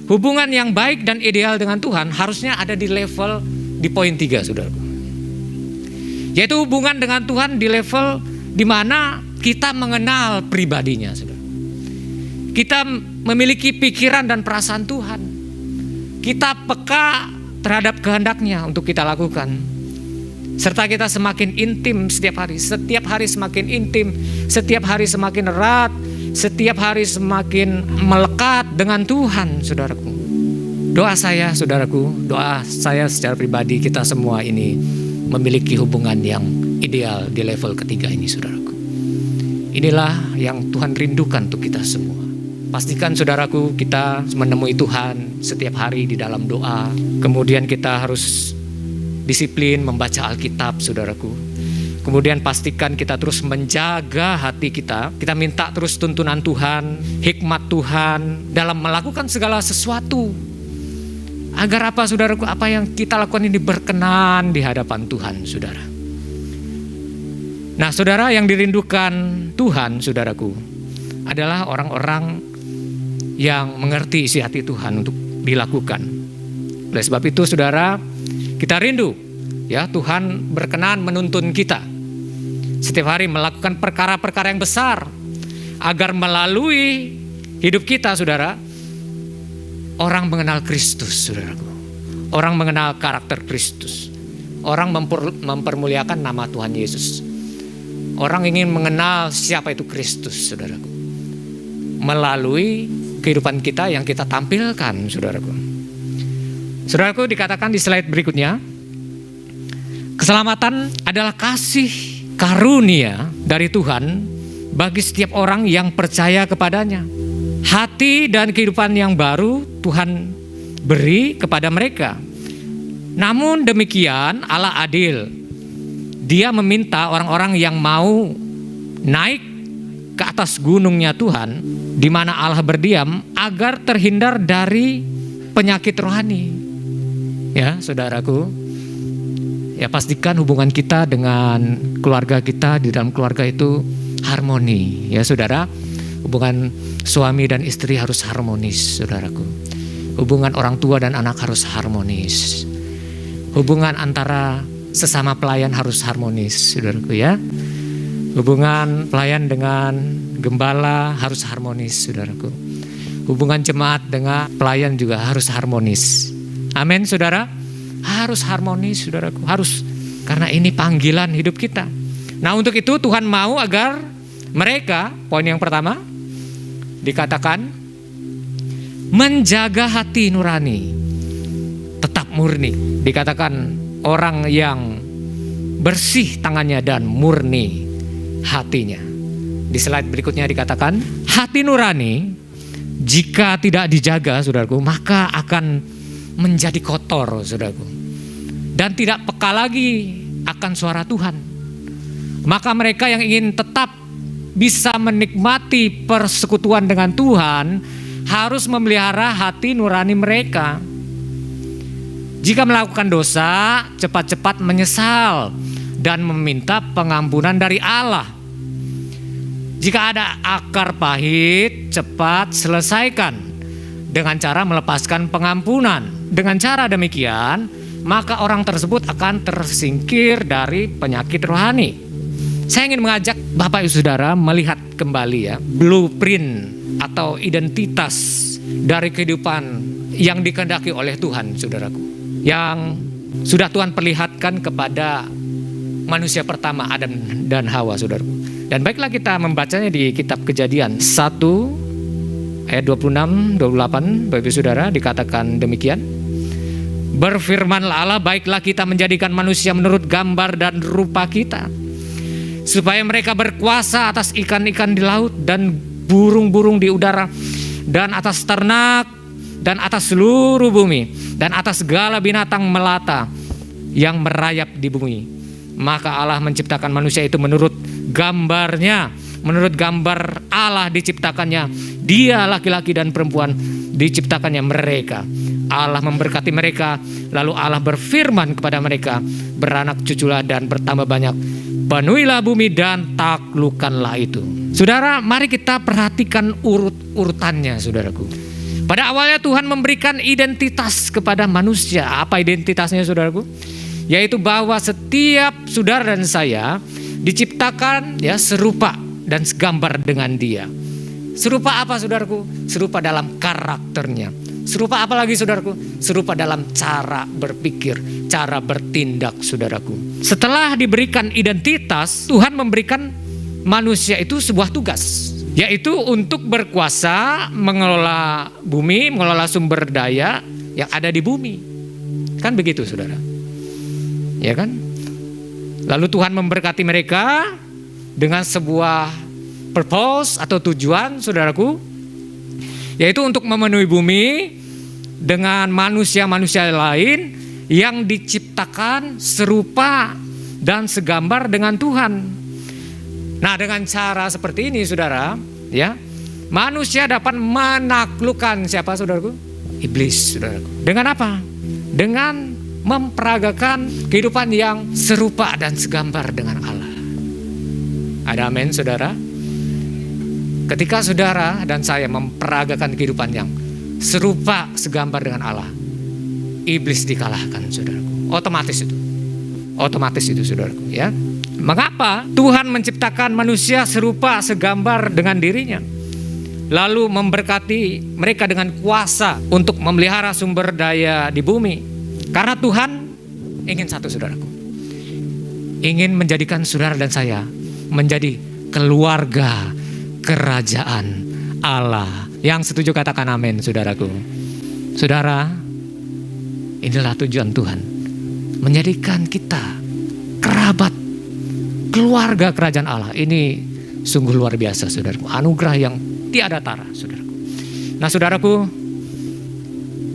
hubungan yang baik dan ideal dengan Tuhan harusnya ada di level, di poin 3, saudaraku. Yaitu hubungan dengan Tuhan di level di mana kita mengenal pribadinya, saudara. Kita memiliki pikiran dan perasaan Tuhan. Kita peka terhadap kehendaknya untuk kita lakukan. Serta kita semakin intim setiap hari semakin intim, setiap hari semakin erat, setiap hari semakin melekat dengan Tuhan, saudaraku. Doa saya, saudaraku, doa saya secara pribadi, kita semua ini memiliki hubungan yang ideal di level ketiga ini, saudaraku. Inilah yang Tuhan rindukan untuk kita semua. Pastikan saudaraku, kita menemui Tuhan setiap hari di dalam doa. Kemudian kita harus disiplin membaca Alkitab, saudaraku. Kemudian pastikan kita terus menjaga hati kita. Kita minta terus tuntunan Tuhan, hikmat Tuhan dalam melakukan segala sesuatu. Agar apa, saudaraku? Apa yang kita lakukan ini berkenan di hadapan Tuhan, saudara. Nah, saudara, yang dirindukan Tuhan, saudaraku, adalah orang-orang yang mengerti isi hati Tuhan untuk dilakukan. Oleh sebab itu, saudara, kita rindu ya Tuhan berkenan menuntun kita setiap hari melakukan perkara-perkara yang besar agar melalui hidup kita, saudara, orang mengenal Kristus, saudaraku. Orang mengenal karakter Kristus. Orang mempermuliakan nama Tuhan Yesus. Orang ingin mengenal siapa itu Kristus, saudaraku, melalui kehidupan kita yang kita tampilkan, saudaraku. Saudaraku, dikatakan di slide berikutnya, keselamatan adalah kasih karunia dari Tuhan bagi setiap orang yang percaya kepadanya. Hati dan kehidupan yang baru Tuhan beri kepada mereka. Namun demikian Allah adil. Dia meminta orang-orang yang mau naik ke atas gunungnya Tuhan, di mana Allah berdiam, agar terhindar dari penyakit rohani. Ya, saudaraku, ya pastikan hubungan kita dengan keluarga kita, di dalam keluarga itu harmoni. Ya, saudara, hubungan suami dan istri harus harmonis, saudaraku. Hubungan orang tua dan anak harus harmonis. Hubungan antara sesama pelayan harus harmonis, saudaraku ya. Hubungan pelayan dengan gembala harus harmonis, saudaraku. Hubungan jemaat dengan pelayan juga harus harmonis. Amin, saudara. Harus harmonis, saudaraku. Harus, karena ini panggilan hidup kita. Nah, untuk itu Tuhan mau agar mereka, poin yang pertama, dikatakan menjaga hati nurani, tetap murni. Dikatakan orang yang bersih tangannya dan murni hatinya. Di slide berikutnya dikatakan hati nurani jika tidak dijaga, saudaraku, maka akan menjadi kotor, saudaraku, dan tidak peka lagi akan suara Tuhan. Maka mereka yang ingin tetap bisa menikmati persekutuan dengan Tuhan harus memelihara hati nurani mereka. Jika melakukan dosa, cepat-cepat menyesal dan meminta pengampunan dari Allah. Jika ada akar pahit, cepat selesaikan dengan cara melepaskan pengampunan. Dengan cara demikian, maka orang tersebut akan tersingkir dari penyakit rohani. Saya ingin mengajak Bapak Ibu Saudara melihat kembali ya, blueprint atau identitas dari kehidupan yang dikehendaki oleh Tuhan, saudaraku. Yang sudah Tuhan perlihatkan kepada manusia pertama, Adam dan Hawa, saudaraku. Dan baiklah kita membacanya di kitab Kejadian 1 ayat 26, 28, Bapak Ibu Saudara, dikatakan demikian. Berfirmanlah Allah, baiklah kita menjadikan manusia menurut gambar dan rupa kita, supaya mereka berkuasa atas ikan-ikan di laut dan burung-burung di udara, dan atas ternak, dan atas seluruh bumi, dan atas segala binatang melata yang merayap di bumi. Maka Allah menciptakan manusia itu menurut gambarnya, menurut gambar Allah diciptakannya. Dia laki-laki dan perempuan diciptakannya mereka. Allah memberkati mereka, lalu Allah berfirman kepada mereka, beranak cuculah dan bertambah banyak, penuhilah bumi dan taklukkanlah itu. Saudara, mari kita perhatikan urutannya, saudaraku. Pada awalnya Tuhan memberikan identitas kepada manusia. Apa identitasnya, saudaraku? Yaitu bahwa setiap saudara dan saya diciptakan ya serupa dan segambar dengan Dia. Serupa apa, saudaraku? Serupa dalam karakternya. Serupa apa lagi, saudaraku? Serupa dalam cara berpikir, cara bertindak, saudaraku. Setelah diberikan identitas, Tuhan memberikan manusia itu sebuah tugas, yaitu untuk berkuasa mengelola bumi, mengelola sumber daya yang ada di bumi. Kan begitu, saudara? Ya kan? Lalu Tuhan memberkati mereka dengan sebuah purpose atau tujuan, saudaraku, yaitu untuk memenuhi bumi dengan manusia-manusia lain yang diciptakan serupa dan segambar dengan Tuhan. Nah, dengan cara seperti ini, saudara, ya, manusia dapat menaklukkan siapa, saudaraku? Iblis, saudaraku. Dengan apa? Dengan memperagakan kehidupan yang serupa dan segambar dengan Allah. Ada amin, saudara? Ketika saudara dan saya memperagakan kehidupan yang serupa segambar dengan Allah, iblis dikalahkan, saudaraku. Otomatis itu, saudaraku, ya. Mengapa Tuhan menciptakan manusia serupa segambar dengan dirinya, lalu memberkati mereka dengan kuasa untuk memelihara sumber daya di bumi? Karena Tuhan ingin satu, saudaraku, ingin menjadikan saudara dan saya menjadi keluarga kerajaan Allah. Yang setuju katakan amin, saudaraku. Saudara, inilah tujuan Tuhan, menjadikan kita kerabat keluarga kerajaan Allah. Ini sungguh luar biasa, saudaraku. Anugerah yang tiada tara, saudaraku. Nah, saudaraku,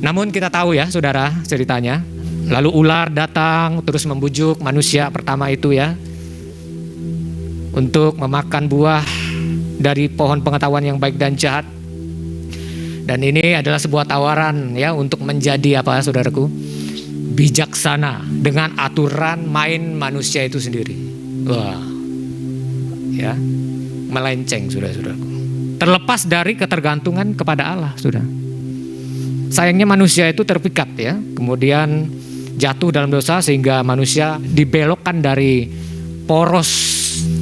namun kita tahu ya, saudara, ceritanya. Lalu ular datang terus membujuk manusia pertama itu ya, untuk memakan buah dari pohon pengetahuan yang baik dan jahat. Dan ini adalah sebuah tawaran ya untuk menjadi apa, saudaraku? Bijaksana dengan aturan main manusia itu sendiri. Wah, ya, melenceng, saudara-saudaraku. Terlepas dari ketergantungan kepada Allah, saudara. Sayangnya manusia itu terpikat ya, kemudian jatuh dalam dosa sehingga manusia dibelokkan dari poros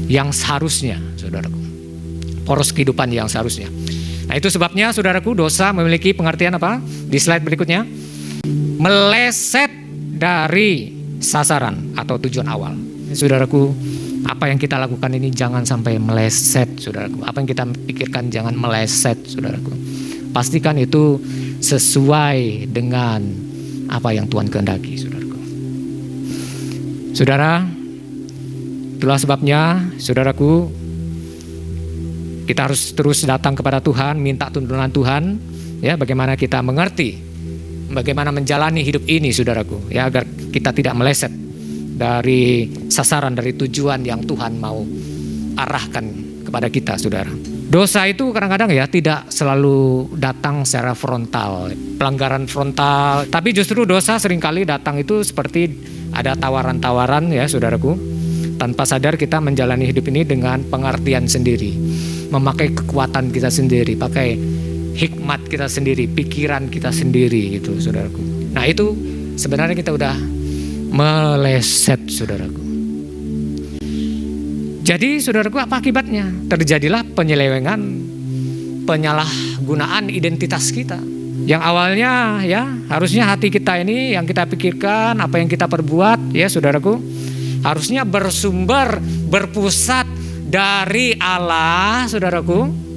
yang seharusnya, saudaraku. Poros kehidupan yang seharusnya. Nah, itu sebabnya, saudaraku, dosa memiliki pengertian apa? Di slide berikutnya, meleset dari sasaran atau tujuan awal. Saudaraku, apa yang kita lakukan ini jangan sampai meleset, saudaraku. Apa yang kita pikirkan jangan meleset, saudaraku. Pastikan itu sesuai dengan apa yang Tuhan kehendaki, saudaraku. Saudara, itulah sebabnya, saudaraku, kita harus terus datang kepada Tuhan, minta tuntunan Tuhan, ya, bagaimana kita mengerti, bagaimana menjalani hidup ini, saudaraku, ya, agar kita tidak meleset dari sasaran, dari tujuan yang Tuhan mau arahkan kepada kita, saudara. Dosa itu kadang-kadang ya tidak selalu datang secara frontal, pelanggaran frontal, tapi justru dosa seringkali datang itu seperti ada tawaran-tawaran ya, saudaraku. Tanpa sadar kita menjalani hidup ini dengan pengertian sendiri, memakai kekuatan kita sendiri, pakai hikmat kita sendiri, pikiran kita sendiri gitu, saudaraku. Nah, itu sebenarnya kita udah meleset, saudaraku. Jadi, saudaraku, apa akibatnya? Terjadilah penyelewengan, penyalahgunaan penyalahgunaan identitas kita. Yang awalnya ya harusnya hati kita ini yang kita pikirkan, apa yang kita perbuat ya saudaraku, harusnya bersumber, berpusat dari Allah saudaraku.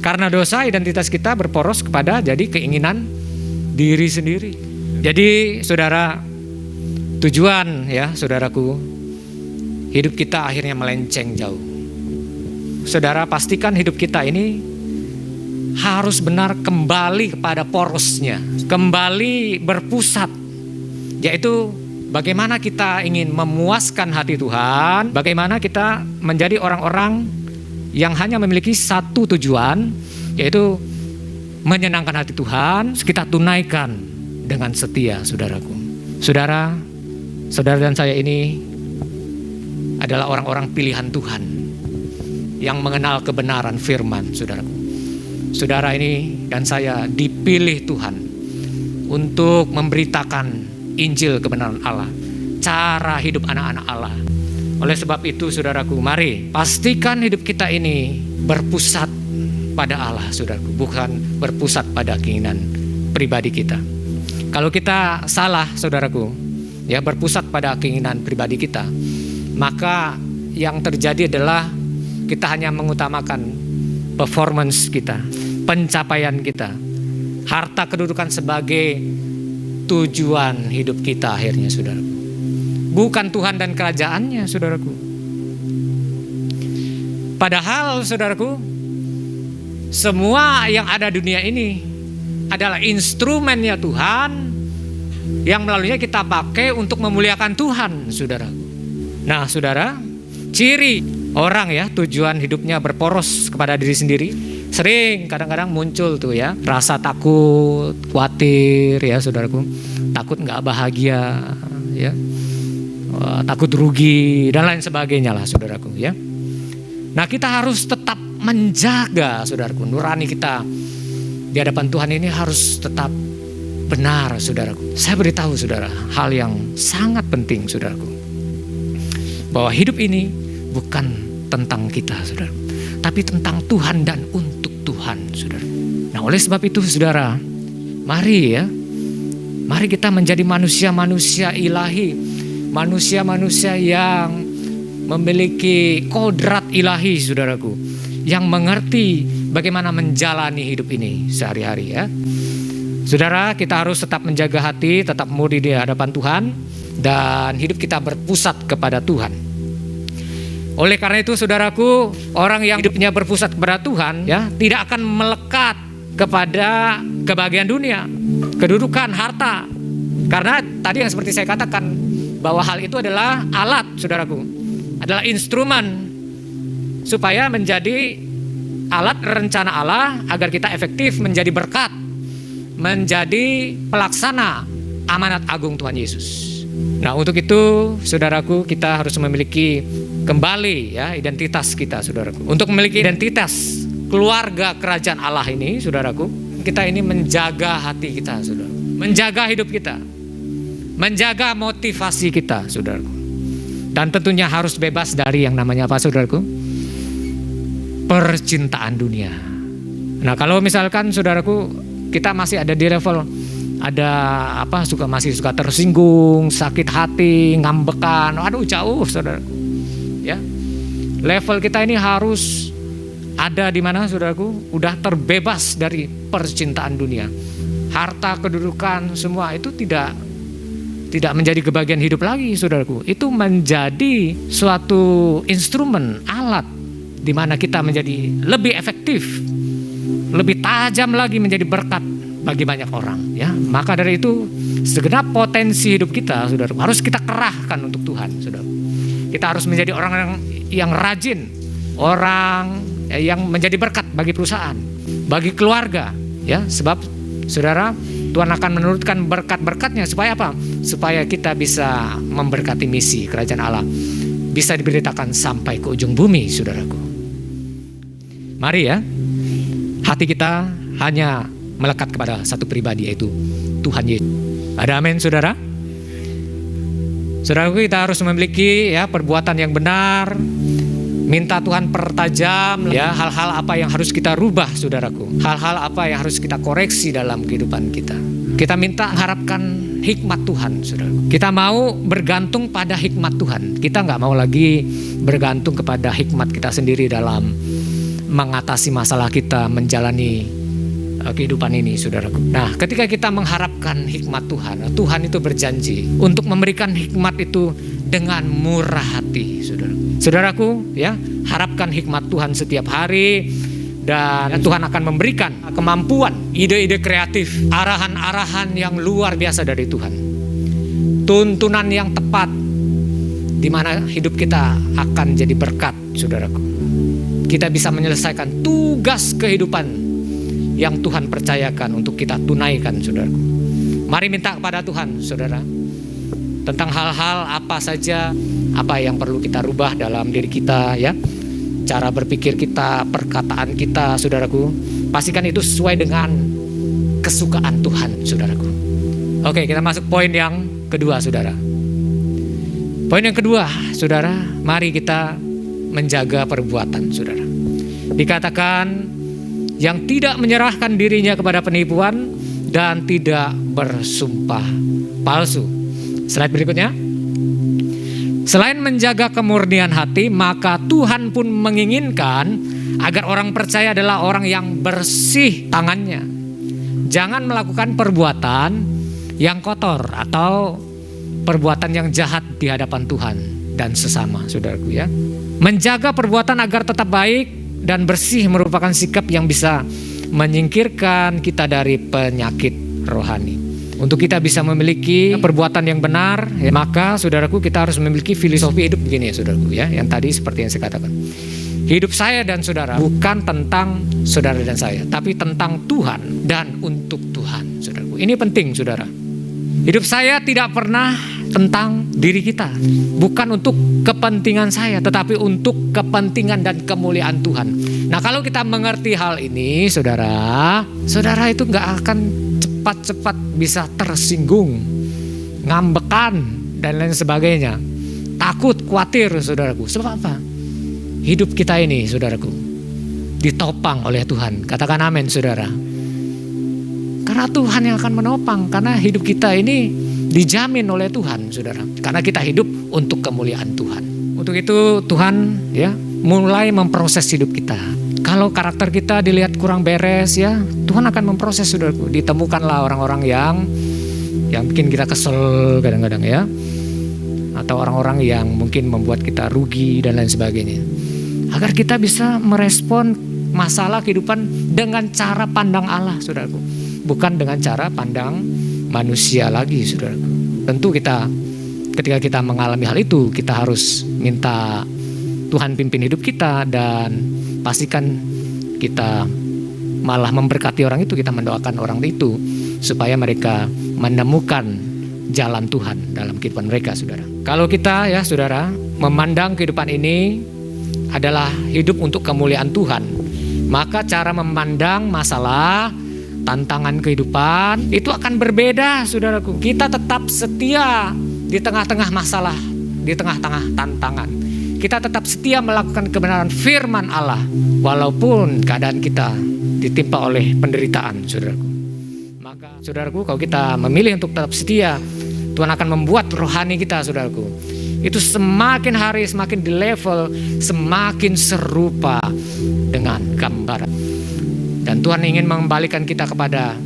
Karena dosa identitas kita berporos kepada jadi keinginan diri sendiri. Jadi saudara, tujuan ya saudaraku, hidup kita akhirnya melenceng jauh. Saudara pastikan hidup kita ini harus benar kembali kepada porosnya, kembali berpusat, yaitu bagaimana kita ingin memuaskan hati Tuhan, bagaimana kita menjadi orang-orang yang hanya memiliki satu tujuan, yaitu menyenangkan hati Tuhan, kita tunaikan dengan setia saudaraku. Saudara dan saya ini adalah orang-orang pilihan Tuhan yang mengenal kebenaran firman saudaraku. Saudara ini dan saya dipilih Tuhan untuk memberitakan Injil kebenaran Allah, cara hidup anak-anak Allah. Oleh sebab itu saudaraku, mari pastikan hidup kita ini berpusat pada Allah saudaraku, bukan berpusat pada keinginan pribadi kita. Kalau kita salah saudaraku, ya berpusat pada keinginan pribadi kita, maka yang terjadi adalah kita hanya mengutamakan performance kita, pencapaian kita, harta kedudukan sebagai tujuan hidup kita akhirnya saudaraku. Bukan Tuhan dan kerajaannya saudaraku. Padahal saudaraku, semua yang ada dunia ini adalah instrumennya Tuhan yang melaluinya kita pakai untuk memuliakan Tuhan saudaraku. Nah saudara, ciri orang ya tujuan hidupnya berporos kepada diri sendiri, sering kadang-kadang muncul tuh ya rasa takut, khawatir ya saudaraku, takut nggak bahagia ya, takut rugi dan lain sebagainya lah saudaraku ya. Nah kita harus tetap menjaga saudaraku, nurani kita di hadapan Tuhan ini harus tetap benar saudaraku. Saya beritahu saudara hal yang sangat penting saudaraku, bahwa hidup ini bukan tentang kita saudara, tapi tentang Tuhan dan untuk Tuhan saudara. Nah oleh sebab itu saudara, mari kita menjadi manusia-manusia ilahi, manusia-manusia yang memiliki kodrat ilahi saudaraku, yang mengerti bagaimana menjalani hidup ini sehari-hari ya. Saudara, kita harus tetap menjaga hati, tetap murni di hadapan Tuhan, dan hidup kita berpusat kepada Tuhan. Oleh karena itu saudaraku, orang yang hidupnya berpusat kepada Tuhan ya tidak akan melekat kepada kebahagiaan dunia, kedudukan, harta. Karena tadi yang seperti saya katakan, bahwa hal itu adalah alat saudaraku, adalah instrumen supaya menjadi alat rencana Allah agar kita efektif menjadi berkat, menjadi pelaksana amanat agung Tuhan Yesus. Nah untuk itu saudaraku, kita harus memiliki kembali ya identitas kita saudaraku. Untuk memiliki identitas keluarga kerajaan Allah ini saudaraku, kita ini menjaga hati kita saudaraku, menjaga hidup kita, menjaga motivasi kita saudaraku. Dan tentunya harus bebas dari yang namanya apa saudaraku? Percintaan dunia. Nah kalau misalkan saudaraku kita masih ada di level masih suka tersinggung, sakit hati, ngambekan, aduh jauh saudaraku ya. Level kita ini harus ada di mana saudaraku? Udah terbebas dari percintaan dunia. Harta, kedudukan, semua itu tidak menjadi kebahagiaan hidup lagi saudaraku. Itu menjadi suatu instrumen, alat di mana kita menjadi lebih efektif, lebih tajam lagi menjadi berkat bagi banyak orang ya. Maka dari itu segenap potensi hidup kita saudaraku harus kita kerahkan untuk Tuhan saudaraku. Kita harus menjadi orang yang rajin, orang yang menjadi berkat bagi perusahaan, bagi keluarga ya. Sebab saudara, Tuhan akan menurunkan berkat-berkatnya supaya apa? Supaya kita bisa memberkati misi kerajaan Allah, bisa diberitakan sampai ke ujung bumi saudaraku. Mari ya, hati kita hanya melekat kepada satu pribadi, yaitu Tuhan Yesus. Ada amin saudara? Saudaraku, kita harus memiliki ya perbuatan yang benar, Minta Tuhan pertajam ya hal-hal apa yang harus kita rubah, saudaraku. Hal-hal apa yang harus kita koreksi dalam kehidupan kita. Kita minta harapkan hikmat Tuhan, saudaraku. Kita mau bergantung pada hikmat Tuhan. Kita nggak mau lagi bergantung kepada hikmat kita sendiri dalam mengatasi masalah kita, menjalani kehidupan ini, saudaraku. Nah, ketika kita mengharapkan hikmat Tuhan, Tuhan itu berjanji untuk memberikan hikmat itu dengan murah hati, saudaraku. Saudaraku, ya, harapkan hikmat Tuhan setiap hari dan Tuhan akan memberikan kemampuan, ide-ide kreatif, arahan-arahan yang luar biasa dari Tuhan. Tuntunan yang tepat di mana hidup kita akan jadi berkat, saudaraku. Kita bisa menyelesaikan tugas kehidupan yang Tuhan percayakan untuk kita tunaikan, saudaraku. Mari minta kepada Tuhan, saudara, tentang hal-hal apa saja, apa yang perlu kita rubah dalam diri kita, ya. Cara berpikir kita, perkataan kita, saudaraku. Pastikan itu sesuai dengan kesukaan Tuhan, saudaraku. Oke, kita masuk poin yang kedua, saudara. Poin yang kedua, saudara, mari kita menjaga perbuatan, saudara. Dikatakan yang tidak menyerahkan dirinya kepada penipuan dan tidak bersumpah palsu. Slide berikutnya. Selain menjaga kemurnian hati, maka Tuhan pun menginginkan agar orang percaya adalah orang yang bersih tangannya. Jangan melakukan perbuatan yang kotor atau perbuatan yang jahat di hadapan Tuhan dan sesama, saudaraku, ya. Menjaga perbuatan agar tetap baik dan bersih merupakan sikap yang bisa menyingkirkan kita dari penyakit rohani. Untuk kita bisa memiliki perbuatan yang benar, ya, maka saudaraku kita harus memiliki filosofi hidup begini, ya saudaraku, ya. Yang tadi seperti yang saya katakan. Hidup saya dan saudara bukan tentang saudara dan saya, tapi tentang Tuhan dan untuk Tuhan, saudaraku. Ini penting, saudara. Hidup saya tidak pernah tentang diri kita, bukan untuk kepentingan saya, tetapi untuk kepentingan dan kemuliaan Tuhan. Nah, kalau kita mengerti hal ini, saudara itu nggak akan cepat-cepat bisa tersinggung, ngambekan dan lain sebagainya, takut, khawatir, saudaraku. Sebab apa? Hidup kita ini, saudaraku, ditopang oleh Tuhan. Katakan amin, saudara. Karena Tuhan yang akan menopang, karena hidup kita ini dijamin oleh Tuhan, saudara. Karena kita hidup untuk kemuliaan Tuhan. Untuk itu Tuhan, ya, mulai memproses hidup kita. Kalau karakter kita dilihat kurang beres, ya, Tuhan akan memproses, saudaraku. Ditemukanlah orang-orang yang bikin kita kesel kadang-kadang, ya, atau orang-orang yang mungkin membuat kita rugi dan lain sebagainya. Agar kita bisa merespon masalah kehidupan dengan cara pandang Allah, saudaraku. Bukan dengan cara pandang manusia lagi, saudaraku. Tentu ketika kita mengalami hal itu, kita harus minta Tuhan pimpin hidup kita dan pastikan kita malah memberkati orang itu, kita mendoakan orang itu supaya mereka menemukan jalan Tuhan dalam kehidupan mereka, saudara. Kalau kita, ya saudara, memandang kehidupan ini adalah hidup untuk kemuliaan Tuhan, maka cara memandang masalah, tantangan kehidupan itu akan berbeda, saudaraku. Kita tetap setia di tengah-tengah masalah, di tengah-tengah tantangan. Kita tetap setia melakukan kebenaran firman Allah walaupun keadaan kita ditimpa oleh penderitaan, saudaraku. Maka saudaraku, kalau kita memilih untuk tetap setia, Tuhan akan membuat rohani kita, saudaraku, itu semakin hari semakin di level, semakin serupa dengan gambaran. Dan Tuhan ingin mengembalikan kita kepada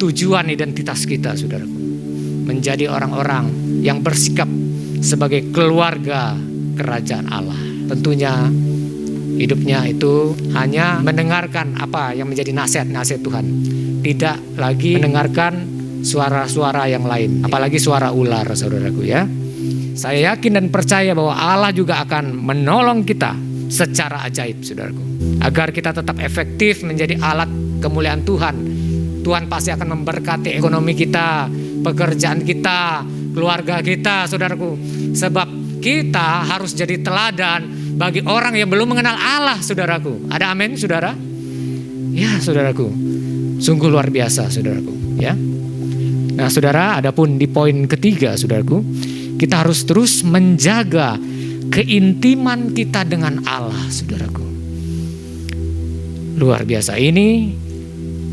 tujuan identitas kita, saudaraku. Menjadi orang-orang yang bersikap sebagai keluarga kerajaan Allah. Tentunya hidupnya itu hanya mendengarkan apa yang menjadi nasihat-nasihat Tuhan. Tidak lagi mendengarkan suara-suara yang lain. Apalagi suara ular, saudaraku, ya. Saya yakin dan percaya bahwa Allah juga akan menolong kita secara ajaib, saudaraku. Agar kita tetap efektif menjadi alat kemuliaan Tuhan. Tuhan pasti akan memberkati ekonomi kita, pekerjaan kita, keluarga kita, saudaraku. Sebab kita harus jadi teladan bagi orang yang belum mengenal Allah, saudaraku. Ada amin, saudara? Ya, saudaraku. Sungguh luar biasa, saudaraku, ya. Nah, saudara, adapun di poin ketiga, saudaraku, kita harus terus menjaga keintiman kita dengan Allah, saudaraku. Luar biasa. Ini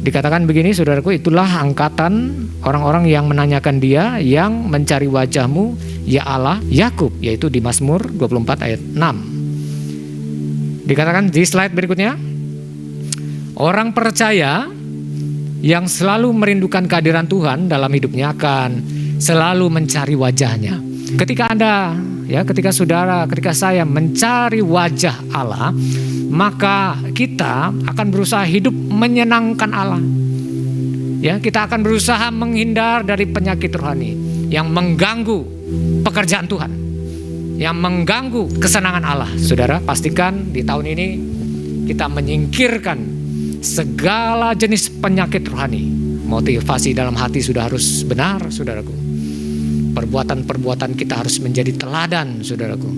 dikatakan begini, saudaraku, itulah angkatan orang-orang yang menanyakan Dia, yang mencari wajah-Mu, ya Allah, Yakub, yaitu di Mazmur 24 ayat 6. Dikatakan di slide berikutnya, orang percaya yang selalu merindukan kehadiran Tuhan dalam hidupnya akan selalu mencari wajah-Nya. Ketika Anda, ketika saudara, ketika saya mencari wajah Allah, maka kita akan berusaha hidup menyenangkan Allah. Kita akan berusaha menghindar dari penyakit rohani yang mengganggu pekerjaan Tuhan, yang mengganggu kesenangan Allah. Saudara, pastikan di tahun ini kita menyingkirkan segala jenis penyakit rohani. Motivasi dalam hati sudah harus benar, saudaraku. Perbuatan-perbuatan kita harus menjadi teladan, saudaraku.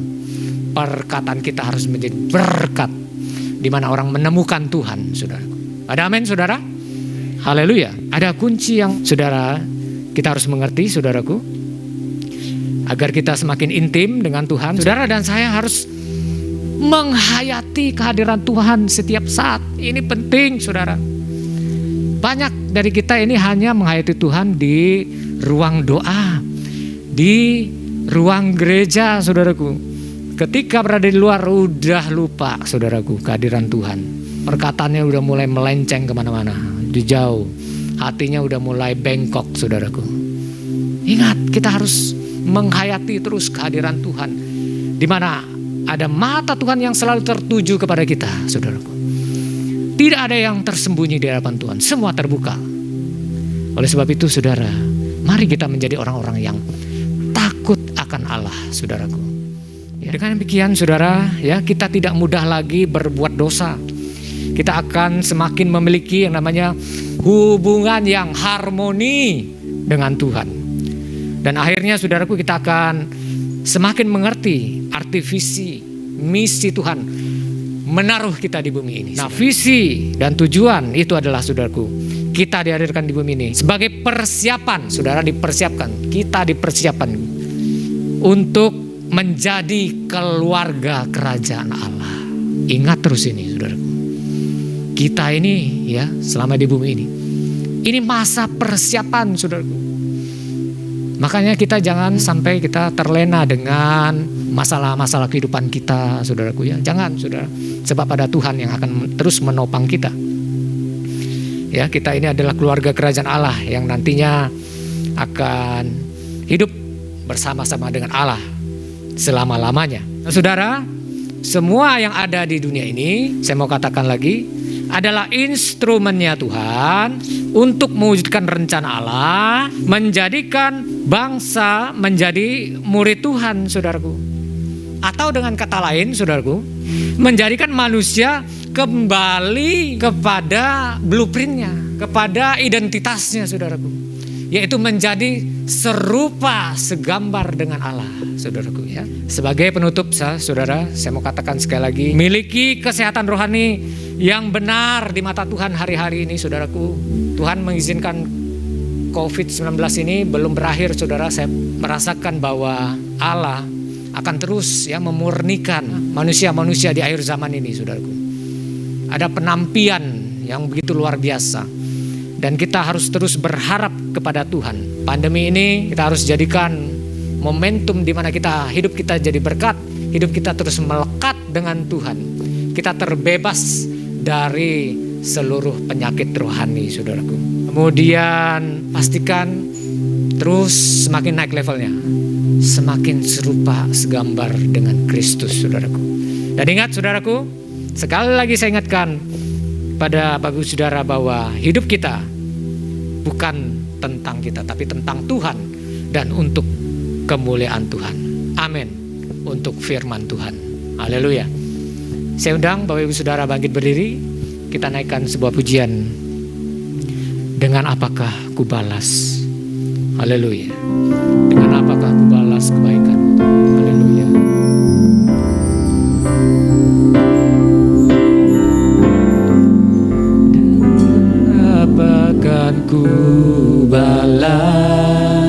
Perkataan kita harus menjadi berkat, di mana orang menemukan Tuhan, saudaraku. Ada amin, saudara? Haleluya. Ada kunci yang saudara kita harus mengerti, saudaraku, agar kita semakin intim dengan Tuhan. Saudara dan saya harus menghayati kehadiran Tuhan setiap saat. Ini penting, saudara. Banyak dari kita ini hanya menghayati Tuhan di ruang doa, di ruang gereja, saudaraku. Ketika berada di luar udah lupa, saudaraku, kehadiran Tuhan. Perkataannya udah mulai melenceng kemana-mana, di jauh. Hatinya udah mulai bengkok, saudaraku. Ingat, kita harus menghayati terus kehadiran Tuhan, di mana ada mata Tuhan yang selalu tertuju kepada kita, saudaraku. Tidak ada yang tersembunyi di hadapan Tuhan, semua terbuka. Oleh sebab itu, saudara, mari kita menjadi orang-orang yang takut akan Allah, saudaraku. Dengan demikian, saudara, kita tidak mudah lagi berbuat dosa. Kita akan semakin memiliki yang namanya hubungan yang harmoni dengan Tuhan. Dan akhirnya, saudaraku, kita akan semakin mengerti arti visi, misi Tuhan menaruh kita di bumi ini. Nah, visi dan tujuan itu adalah, saudaraku, kita dihadirkan di bumi ini sebagai persiapan, saudara, dipersiapkan. Kita dipersiapkan untuk menjadi keluarga kerajaan Allah. Ingat terus ini, saudaraku. Kita ini selama di bumi ini masa persiapan, saudaraku. Makanya kita jangan sampai kita terlena dengan masalah-masalah kehidupan kita, saudaraku, Jangan, saudara. Sebab ada Tuhan yang akan terus menopang kita. Kita ini adalah keluarga kerajaan Allah yang nantinya akan hidup bersama-sama dengan Allah selama-lamanya. Nah, saudara, semua yang ada di dunia ini, saya mau katakan lagi, adalah instrumennya Tuhan untuk mewujudkan rencana Allah, menjadikan bangsa menjadi murid Tuhan, saudaraku. Atau dengan kata lain, saudaraku, menjadikan manusia kembali kepada blueprintnya, kepada identitasnya, saudaraku, yaitu menjadi serupa, segambar dengan Allah, saudaraku. Sebagai penutup, saudara, saya mau katakan sekali lagi, miliki kesehatan rohani yang benar di mata Tuhan hari-hari ini, saudaraku. Tuhan mengizinkan COVID-19 ini belum berakhir, saudara. Saya merasakan bahwa Allah akan terus memurnikan manusia-manusia di akhir zaman ini, saudaraku. Ada penampian yang begitu luar biasa. Dan kita harus terus berharap kepada Tuhan. Pandemi ini kita harus jadikan momentum di mana hidup kita jadi berkat. Hidup kita terus melekat dengan Tuhan. Kita terbebas dari seluruh penyakit rohani, saudaraku. Kemudian pastikan terus semakin naik levelnya. Semakin serupa, segambar dengan Kristus, saudaraku. Dan ingat, saudaraku, sekali lagi saya ingatkan pada Bapak Ibu Saudara bahwa hidup kita bukan tentang kita, tapi tentang Tuhan dan untuk kemuliaan Tuhan. Amin. Untuk firman Tuhan. Haleluya. Saya undang Bapak Ibu Saudara bangkit berdiri. Kita naikkan sebuah pujian. Dengan apakah ku balas? Haleluya. Dengan apakah ku balas kebaikan? Haleluya. Akan ku balas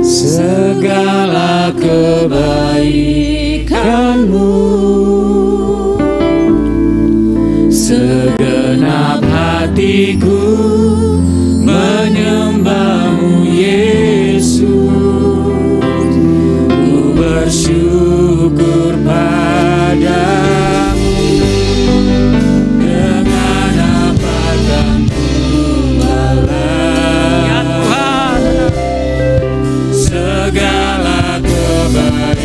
segala kebaikan kebaikan-Mu. Segenap hatiku menyembah-Mu Yesus. Ku bersyukur padamu. Dengan apa kan ku balas Ya Tuhan, segala kebaikan-Mu.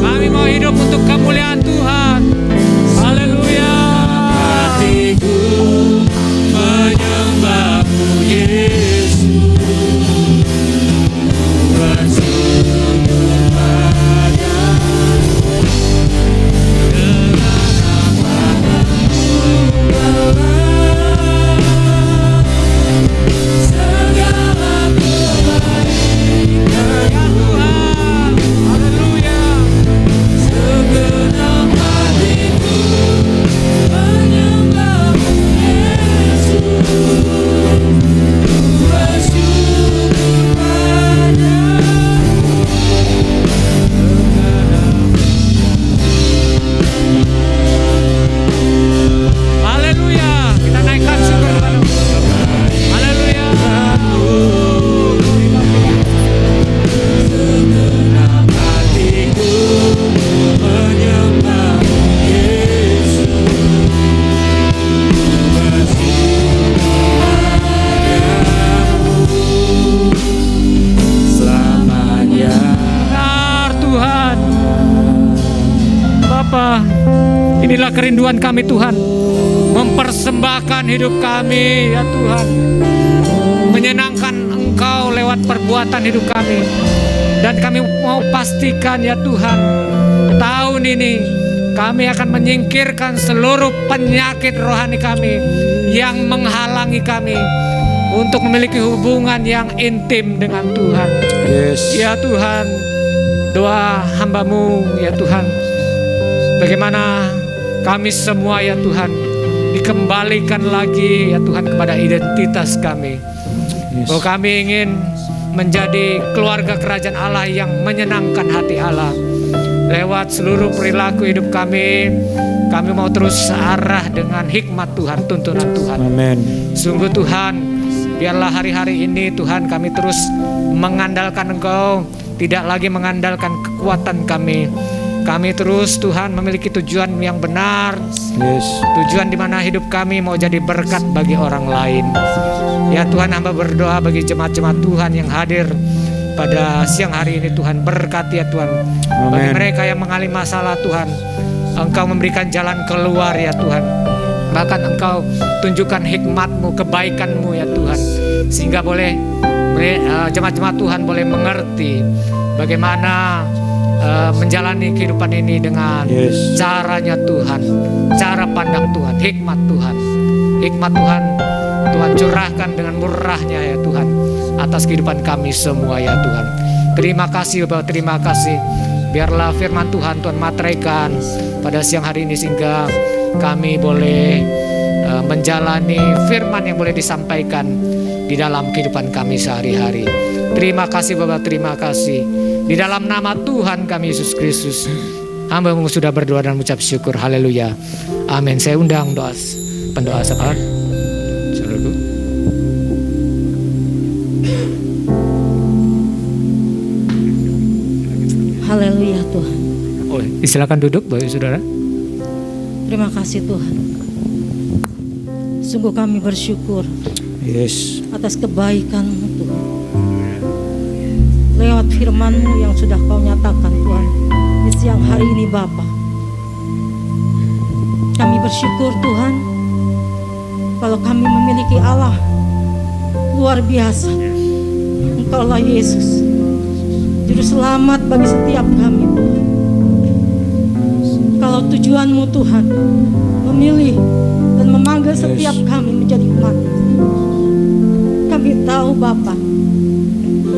kami mau hidup untuk kemuliaan Tuhan. Haleluya. Hatiku menyembah-Mu Yesus. Bersyukur padamu. Dengan apa Ku balas segala kebaikan-Mu. Tuhan, haleluya. Segenap hatiku menyembah-Mu Yesus. Bersyukur padamu. Haleluya. Kita naikkan syukur kepadamu. Haleluya. Segenap hatiku menyembah-Mu Yesus. Bersyukur padamu selamanya. Benar Tuhan. Bapa, inilah kerinduan kami Tuhan. Mempersembahkan hidup kami ya Tuhan. Menyenangkan Engkau lewat perbuatan hidup kami. Dan kami mau pastikan ya Tuhan, tahun ini kami akan menyingkirkan seluruh penyakit rohani kami yang menghalangi kami untuk memiliki hubungan yang intim dengan Tuhan. Yes. Ya Tuhan, doa hamba-Mu ya Tuhan, bagaimana kami semua ya Tuhan dikembalikan lagi ya Tuhan kepada identitas kami. Bahwa kami ingin menjadi keluarga kerajaan Allah yang menyenangkan hati Allah. Lewat seluruh perilaku hidup kami mau terus searah dengan hikmat Tuhan, tuntunan Tuhan. Amin. Sungguh Tuhan, biarlah hari-hari ini Tuhan kami terus mengandalkan Engkau, tidak lagi mengandalkan kekuatan kami. Kami terus Tuhan memiliki tujuan yang benar. Yes. Tujuan di mana hidup kami mau jadi berkat bagi orang lain. Ya Tuhan, hamba berdoa bagi jemaat-jemaat Tuhan yang hadir pada siang hari ini Tuhan. Berkati ya Tuhan. Bagi Amin. mereka yang mengalami masalah Tuhan, Engkau memberikan jalan keluar ya Tuhan. Bahkan Engkau tunjukkan hikmat-Mu, kebaikan-Mu ya Tuhan. Sehingga boleh jemaat-jemaat Tuhan boleh mengerti bagaimana menjalani kehidupan ini dengan Yes. caranya Tuhan, cara pandang Tuhan, hikmat Tuhan. Hikmat Tuhan, Tuhan curahkan dengan murahnya ya Tuhan atas kehidupan kami semua ya Tuhan. Terima kasih Bapak, terima kasih. Biarlah firman Tuhan materaikan pada siang hari ini sehingga kami boleh menjalani firman yang boleh disampaikan di dalam kehidupan kami sehari-hari. Terima kasih Bapak, terima kasih. Di dalam nama Tuhan kami Yesus Kristus, hamba-Mu sudah berdoa dan mengucap syukur. Haleluya. Amin. Saya undang pendoa sahabat. Saudaraku. Haleluya Tuhan. Oh, silakan duduk Bapak Saudara. Terima kasih Tuhan. Sungguh kami bersyukur Yes. atas kebaikan-Mu Tuhan. Lewat firman-Mu yang sudah Kau nyatakan Tuhan di siang hari ini Bapa. Kami bersyukur Tuhan kalau kami memiliki Allah luar biasa. Engkaulah Yesus, Juru Selamat bagi setiap kami Tuhan. Kalau tujuan-Mu Tuhan memilih dan memanggil setiap kami menjadi umat, kami tahu Bapa,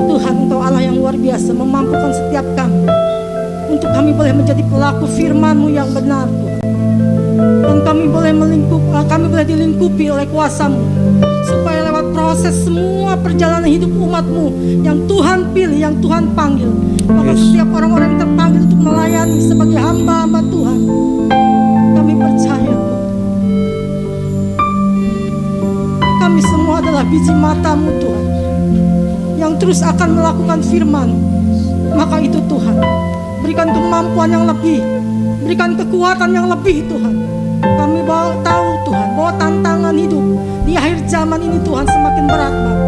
Tuhan Engkau Allah yang luar biasa memampukan setiap kami untuk kami boleh menjadi pelaku firman-Mu yang benar Tuhan. Dan kami boleh dilingkupi oleh kuasa-Mu supaya lewat proses semua perjalanan hidup umat-Mu yang Tuhan pilih, yang Tuhan panggil. Bapak, Yes. setiap orang-orang yang terpanggil untuk melayani sebagai hamba-hamba Tuhan, kami percaya kami semua adalah biji mata-Mu Tuhan, yang terus akan melakukan firman. Maka itu Tuhan, berikan kemampuan yang lebih, berikan kekuatan yang lebih Tuhan. Kami tahu Tuhan bahwa tantangan hidup di akhir zaman ini Tuhan semakin berat Bapak.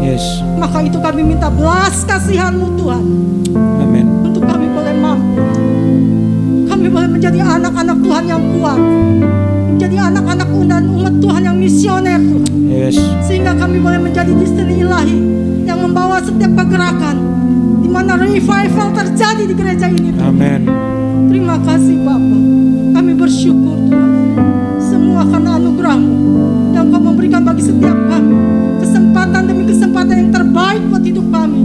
Yes. Maka itu kami minta belas kasihan-Mu Tuhan, Amin. untuk kami boleh mampu, kami boleh menjadi anak-anak Tuhan yang kuat, menjadi anak-anak dan umat Tuhan yang misioner Tuhan. Yes. Sehingga kami boleh menjadi distri ilahi yang membawa setiap pergerakan di mana revival terjadi di gereja ini Tuhan. Amin. Terima kasih Bapa, kami bersyukur Tuhan, semua karena anugerah-Mu yang Kau memberikan bagi setiap kami, kesempatan demi kesempatan yang terbaik buat hidup kami.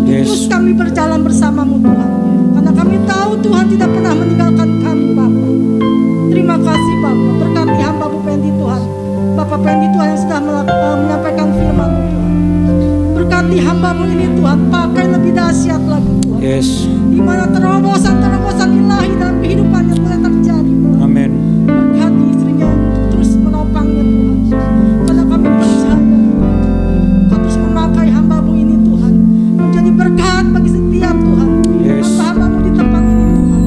Yes. Terus kami berjalan bersama-Mu Tuhan, karena kami tahu Tuhan tidak pernah meninggalkan kami Bapa. Terima kasih Bapa, berkati hamba-Mu Pendi Tuhan, Bapak Pendi Tuhan yang sudah menyampaikan firman-Mu Tuhan. Berkati hamba-Mu ini Tuhan, pakai lebih dahsyat lagi Tuhan. Yes. Di mana terobosan-terobosan ilahi dalam kehidupannya boleh terjadi Tuhan. Amin. Berkati istrinya terus menopangnya Tuhan, karena kami percaya Kau terus memakai hamba-Mu ini Tuhan menjadi berkat bagi setiap Tuhan Yes. hamba-Mu di tempat ini Tuhan,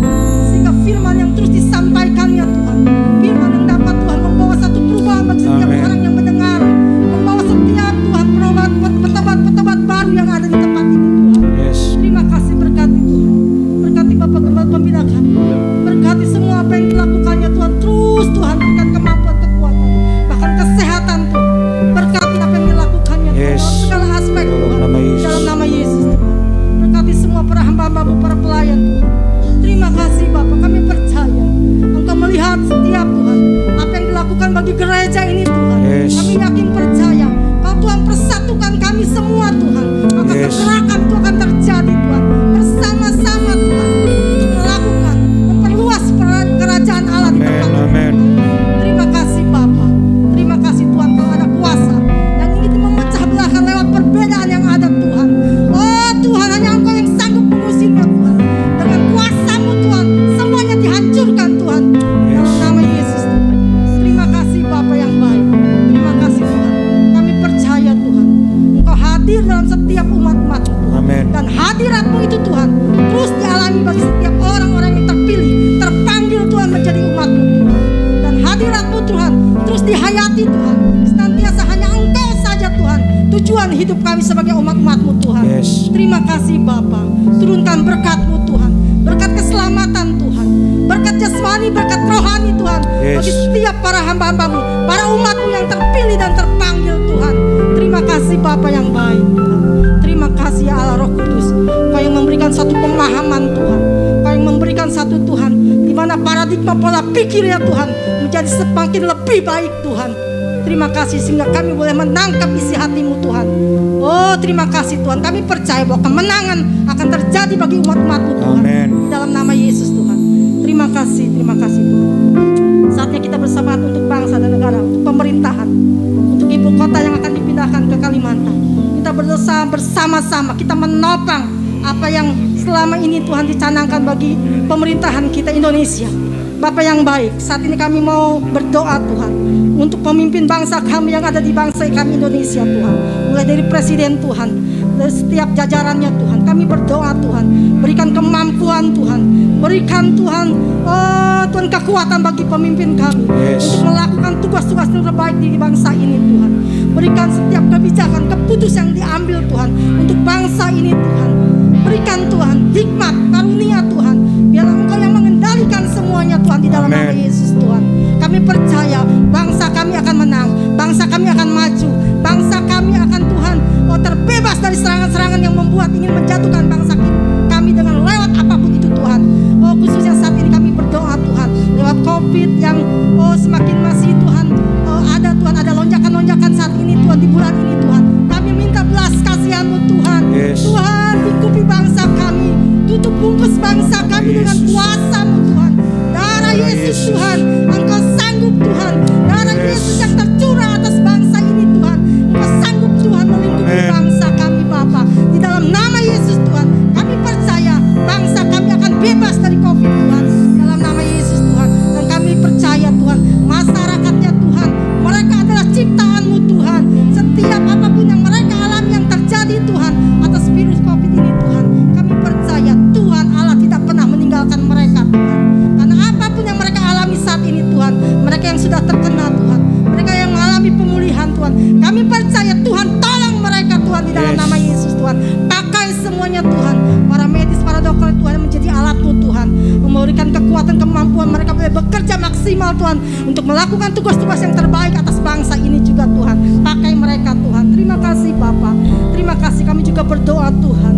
sehingga firman yang terus disampaikannya Tuhan, firman yang dapat Tuhan membawa satu perubahan bagi setiap Amin. orang yang mendengar, membawa setiap Tuhan perubahan baru yang ada di tempat ini Tuhan. Yes. Terima kasih, berkati Tuhan, berkati Bapak Gembala Pembina kami, berkati semua apa yang dilakukannya Tuhan. Terus Tuhan berikan kemampuan, kekuatan, bahkan kesehatan Tuhan. Berkati apa yang dilakukannya Tuhan, Yes. dalam segala aspek Dalam Tuhan, nama Yesus. dalam nama Yesus Tuhan. Berkati semua para hamba-hamba-Mu, para pelayan Tuhan. Terima kasih Bapak, kami percaya Engkau melihat setiap Tuhan apa yang dilakukan bagi gereja ini Tuhan. Yes. Kami yakin percaya Kau Tuhan persatukan kami semua Tuhan, maka Yes. pergerakan itu akan terjadi Tuhan, bersama-sama Tuhan, untuk melakukan memperluas kerajaan Allah di tempat ini. Amin. Terima kasih Bapa, terima kasih Tuhan, Kau ada kuasa yang ingin memecah belahkan lewat perbedaan yang ada Tuhan. Oh Tuhan, hanya Engkau yang sanggup mengusirnya Tuhan. Dengan kuasa-Mu Tuhan, semuanya dihancurkan Tuhan, dalam nama Yesus Tuhan. Terima kasih Bapa yang baik, terima kasih Tuhan. Kami percaya Tuhan, Engkau hadir dalam setiap umat-Mu Tuhan. Amin. Dan hadirat-Mu itu Tuhan terus dialami bagi setiap orang-orang yang terpilih, terpanggil Tuhan menjadi umat-Mu Tuhan. Dan hadirat-Mu Tuhan terus dihayati Tuhan. Senantiasa hanya Engkau saja Tuhan tujuan hidup kami sebagai umat-umat-Mu Tuhan. Yes. Terima kasih Bapa, turunkan berkat-Mu Tuhan, berkat keselamatan Tuhan, berkat jasmani, berkat rohani Tuhan, Yes. bagi setiap para hamba-hamba-Mu, para umat-Mu yang terpilih dan terpanggil Tuhan. Terima kasih Bapa yang baik Tuhan. Terima kasih ya Allah Roh Kudus, Kau yang memberikan satu pemahaman Tuhan, Kau yang memberikan satu Tuhan, di mana paradigma pola pikirnya Tuhan menjadi semakin lebih baik Tuhan. Terima kasih sehingga kami boleh menangkap isi hati-Mu Tuhan. Oh terima kasih Tuhan, kami percaya bahwa kemenangan akan terjadi bagi umat-umat-Mu Tuhan. Amin. Dalam nama Yesus Tuhan. Terima kasih Tuhan. Saatnya kita bersama untuk bangsa dan negara, untuk pemerintahan, untuk ibu kota yang akan dipindahkan ke Kalimantan. Kita berdoa bersama-sama, kita menopang apa yang selama ini Tuhan dicanangkan bagi pemerintahan kita Indonesia. Bapak yang baik, saat ini kami mau berdoa Tuhan untuk pemimpin bangsa kami yang ada di bangsa kami Indonesia Tuhan. Mulai dari presiden Tuhan, dari setiap jajarannya Tuhan, kami berdoa Tuhan, berikan kemampuan Tuhan, berikan Tuhan, oh Tuhan kekuatan bagi pemimpin kami Yes. untuk melakukan tugas-tugas terbaik di bangsa ini Tuhan. Berikan setiap kebijakan, keputusan yang diambil Tuhan untuk bangsa ini Tuhan. Berikan Tuhan hikmat, karunia Tuhan, biarlah Engkau yang mengendalikan semuanya Tuhan di dalam nama Amen. Yesus Tuhan. Kami percaya bangsa kami akan menang, bangsa kami akan maju, bangsa kami akan Tuhan terbebas dari serangan-serangan yang membuat ingin menjatuhkan bangsa kami dengan lewat apapun itu Tuhan. Oh khususnya saat ini kami berdoa Tuhan lewat COVID yang semakin masih Tuhan ada Tuhan, ada lonjakan-lonjakan saat ini Tuhan, di bulan ini Tuhan. Kami minta belas kasihan-Mu Tuhan. Yes. Tuhan lingkupi bangsa kami, tutup bungkus bangsa kami dengan Yesus. kuasa-Mu Tuhan. Darah Yesus Tuhan, Engkau sanggup Tuhan. Darah Yes. Yesus yang tercurah atas bangsa ini Tuhan, Engkau sanggup Tuhan ciptaan-Mu Tuhan. Setiap apapun yang mereka alami yang terjadi Tuhan atas virus COVID ini Tuhan, kami percaya Tuhan Allah tidak pernah meninggalkan mereka Tuhan. Karena apapun yang mereka alami saat ini Tuhan, mereka yang sudah terkena Tuhan, mereka yang mengalami pemulihan Tuhan, kami percaya Tuhan tolong mereka Tuhan di dalam nama Yesus Tuhan. Pakai semuanya Tuhan, para medis, para dokter Tuhan menjadi alat-Mu Tuhan, memberikan kekuatan, kemampuan mereka boleh bekerja maksimal Tuhan untuk melakukan tugas-tugas yang terbaik atas bangsa ini juga Tuhan. Pakai mereka Tuhan. Terima kasih Bapa. Terima kasih, kami juga berdoa Tuhan.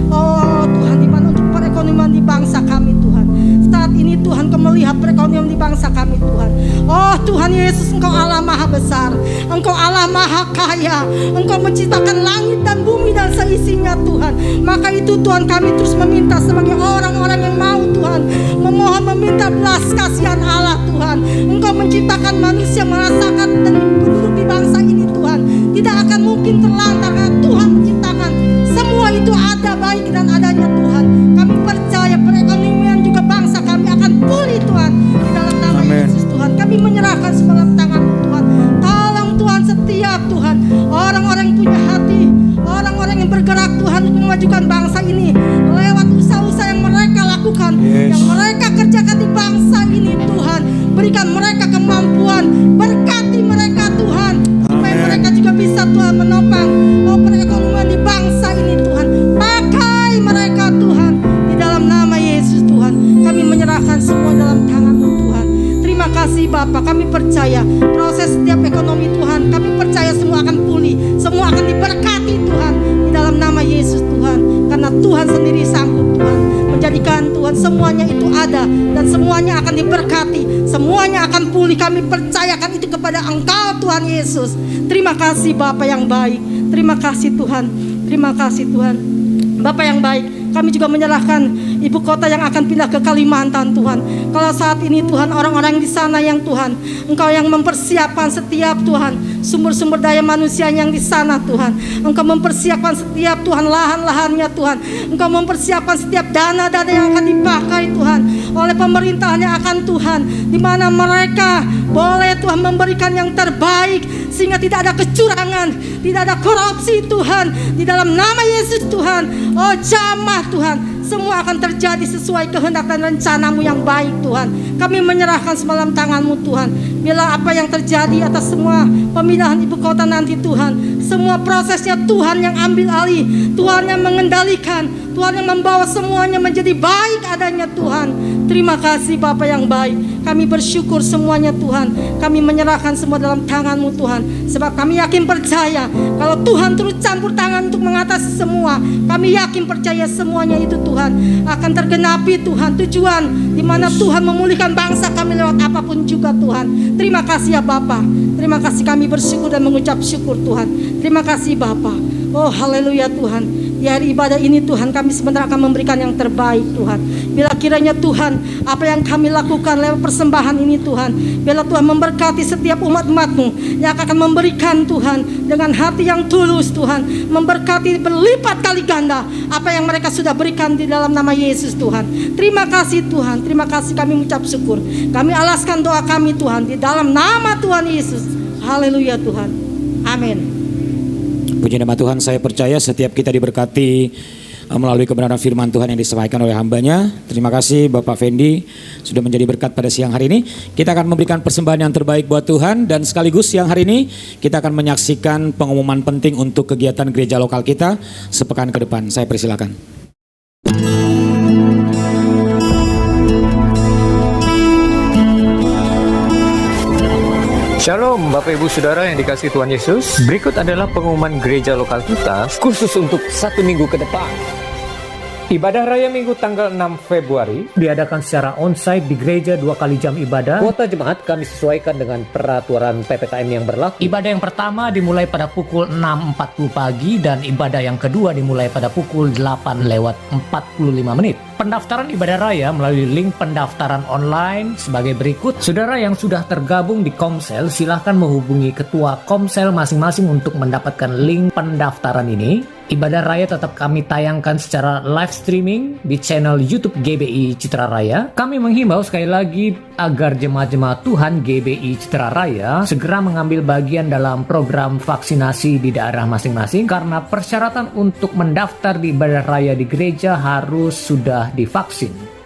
Oh Tuhan, di mana untuk perekonomian di bangsa kami Tuhan. Saat ini Tuhan, Kau melihat perekonomian di bangsa kami Tuhan. Oh Tuhan Yesus, Engkau Allah Maha Besar, Engkau Allah Maha Kaya, Engkau menciptakan langit dan bumi dan seisinya Tuhan. Maka itu Tuhan, kami terus meminta sebagai orang-orang yang mau Tuhan, memohon meminta belas kasihan Allah Tuhan. Engkau menciptakan manusia merasakan dan penduduk di bangsa ini Tuhan tidak akan mungkin terlantar karena Tuhan menciptakan semua itu ada baik dan adanya Tuhan. Kami percaya perekonomian juga bangsa kami akan pulih Tuhan di dalam nama Yesus Tuhan. Kami menyerahkan semua dalam tangan-Mu Tuhan. Tolong Tuhan setiap Tuhan orang-orang yang punya hati, orang-orang yang bergerak Tuhan untuk memajukan bangsa ini lewat usaha-usaha yang mereka lakukan, yang mereka kerjakan di bangsa ini Tuhan. Berikan mereka kemampuan, berkati mereka Tuhan, supaya mereka juga bisa Tuhan menopang perekonomian di bangsa ini Tuhan. Pakai mereka Tuhan di dalam nama Yesus Tuhan. Kami menyerahkan semua dalam tangan-Mu Tuhan. Terima kasih Bapa, kami percaya proses setiap ekonomi Tuhan, kami percaya semua akan pulih, semua akan diberkati Tuhan di dalam nama Yesus Tuhan. Karena Tuhan sendiri sanggup Tuhan menjadikan Tuhan semuanya itu ada dan semuanya akan diberkati, semuanya akan pulih. Kami percayakan itu kepada Engkau Tuhan Yesus. Terima kasih Bapa yang baik, terima kasih Tuhan, terima kasih Tuhan. Bapa yang baik, kami juga menyerahkan ibu kota yang akan pindah ke Kalimantan Tuhan. Kalau saat ini Tuhan, orang-orang di sana yang Tuhan, Engkau yang mempersiapkan setiap Tuhan sumber-sumber daya manusia yang di sana Tuhan. Engkau mempersiapkan setiap Tuhan lahan-lahannya Tuhan. Engkau mempersiapkan setiap dana-dana yang akan dipakai Tuhan oleh pemerintahan yang akan Tuhan, di mana mereka boleh Tuhan memberikan yang terbaik sehingga tidak ada kecurangan, tidak ada korupsi Tuhan. Di dalam nama Yesus Tuhan, oh jamah Tuhan, semua akan terjadi sesuai kehendak dan rencana-Mu yang baik Tuhan. Kami menyerahkan semalam tangan-Mu Tuhan. Bila apa yang terjadi atas semua pemindahan ibu kota nanti Tuhan, semua prosesnya Tuhan yang ambil alih, Tuhan yang mengendalikan, Tuhan yang membawa semuanya menjadi baik adanya Tuhan. Terima kasih Bapa yang baik. Kami bersyukur semuanya Tuhan. Kami menyerahkan semua dalam tangan-Mu Tuhan. Sebab kami yakin percaya kalau Tuhan terus campur tangan untuk mengatasi semua, kami yakin percaya semuanya itu Tuhan akan tergenapi Tuhan. Tujuan di mana Tuhan memulihkan bangsa kami lewat apapun juga Tuhan. Terima kasih ya Bapa. Terima kasih, kami bersyukur dan mengucap syukur Tuhan. Terima kasih Bapa. Oh haleluya Tuhan. Di hari ibadah ini Tuhan, kami sebentar akan memberikan yang terbaik Tuhan. Bila kiranya Tuhan, apa yang kami lakukan lewat persembahan ini Tuhan, bila Tuhan memberkati setiap umat-Umat-Mu yang akan memberikan Tuhan dengan hati yang tulus Tuhan, memberkati berlipat kali ganda apa yang mereka sudah berikan di dalam nama Yesus Tuhan. Terima kasih Tuhan, terima kasih, kami mengucap syukur. Kami alaskan doa kami Tuhan di dalam nama Tuhan Yesus. Haleluya Tuhan. Amin. Puji nama Tuhan, saya percaya setiap kita diberkati melalui kebenaran firman Tuhan yang disampaikan oleh hambanya. Terima kasih Bapak Fendi sudah menjadi berkat pada siang hari ini. Kita akan memberikan persembahan yang terbaik buat Tuhan, dan sekaligus siang hari ini kita akan menyaksikan pengumuman penting untuk kegiatan gereja lokal kita sepekan ke depan. Saya persilakan. Shalom Bapak Ibu Saudara yang dikasihi Tuhan Yesus. Berikut adalah pengumuman gereja lokal kita khusus untuk 1 minggu ke depan. Ibadah Raya Minggu tanggal 6 Februari diadakan secara onsite di gereja 2 kali jam ibadah. Kuota jemaat kami sesuaikan dengan peraturan PPKM yang berlaku. Ibadah yang pertama dimulai pada pukul 6.40 pagi dan ibadah yang kedua dimulai pada pukul 8:45. Pendaftaran ibadah raya melalui link pendaftaran online sebagai berikut. Saudara yang sudah tergabung di Komsel, silahkan menghubungi ketua Komsel masing-masing untuk mendapatkan link pendaftaran ini. Ibadah raya tetap kami tayangkan secara live streaming di channel YouTube GBI Citra Raya. Kami menghimbau sekali lagi agar jemaat-jemaat Tuhan GBI Citra Raya segera mengambil bagian dalam program vaksinasi di daerah masing-masing, karena persyaratan untuk mendaftar di ibadah raya di gereja harus sudah divaksin.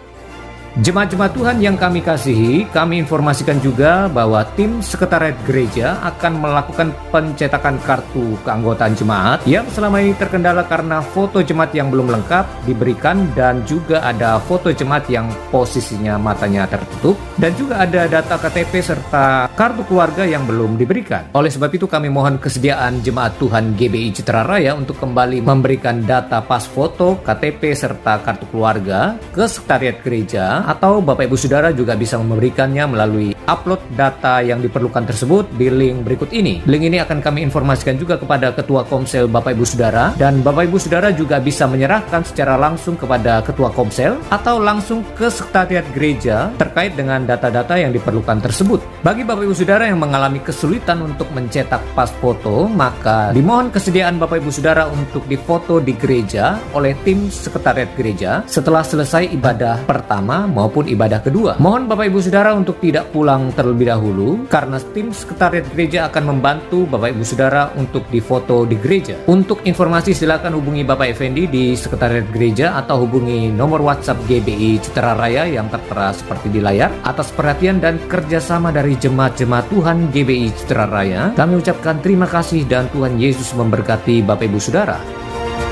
Jemaat-jemaat Tuhan yang kami kasihi, kami informasikan juga bahwa tim sekretariat gereja akan melakukan pencetakan kartu keanggotaan jemaat yang selama ini terkendala karena foto jemaat yang belum lengkap diberikan, dan juga ada foto jemaat yang posisinya matanya tertutup, dan juga ada data KTP serta kartu keluarga yang belum diberikan. Oleh sebab itu kami mohon kesediaan jemaat Tuhan GBI Citra Raya untuk kembali memberikan data pas foto, KTP serta kartu keluarga ke sekretariat gereja, atau Bapak Ibu Saudara juga bisa memberikannya melalui upload data yang diperlukan tersebut di link berikut ini. Link ini akan kami informasikan juga kepada Ketua Komsel Bapak Ibu Saudara, dan Bapak Ibu Saudara juga bisa menyerahkan secara langsung kepada Ketua Komsel atau langsung ke sekretariat gereja terkait dengan data-data yang diperlukan tersebut. Bagi Bapak Ibu Saudara yang mengalami kesulitan untuk mencetak pas foto, maka dimohon kesediaan Bapak Ibu Saudara untuk difoto di gereja oleh tim sekretariat gereja setelah selesai ibadah pertama maupun ibadah kedua. Mohon Bapak Ibu Saudara untuk tidak pulang terlebih dahulu, karena tim sekretariat gereja akan membantu Bapak Ibu Saudara untuk difoto di gereja. Untuk informasi silakan hubungi Bapak Effendi di sekretariat gereja atau hubungi nomor WhatsApp GBI Citra Raya yang tertera seperti di layar. Atas perhatian dan kerjasama dari jemaat-jemaat Tuhan GBI Citra Raya, kami ucapkan terima kasih dan Tuhan Yesus memberkati Bapak Ibu Saudara.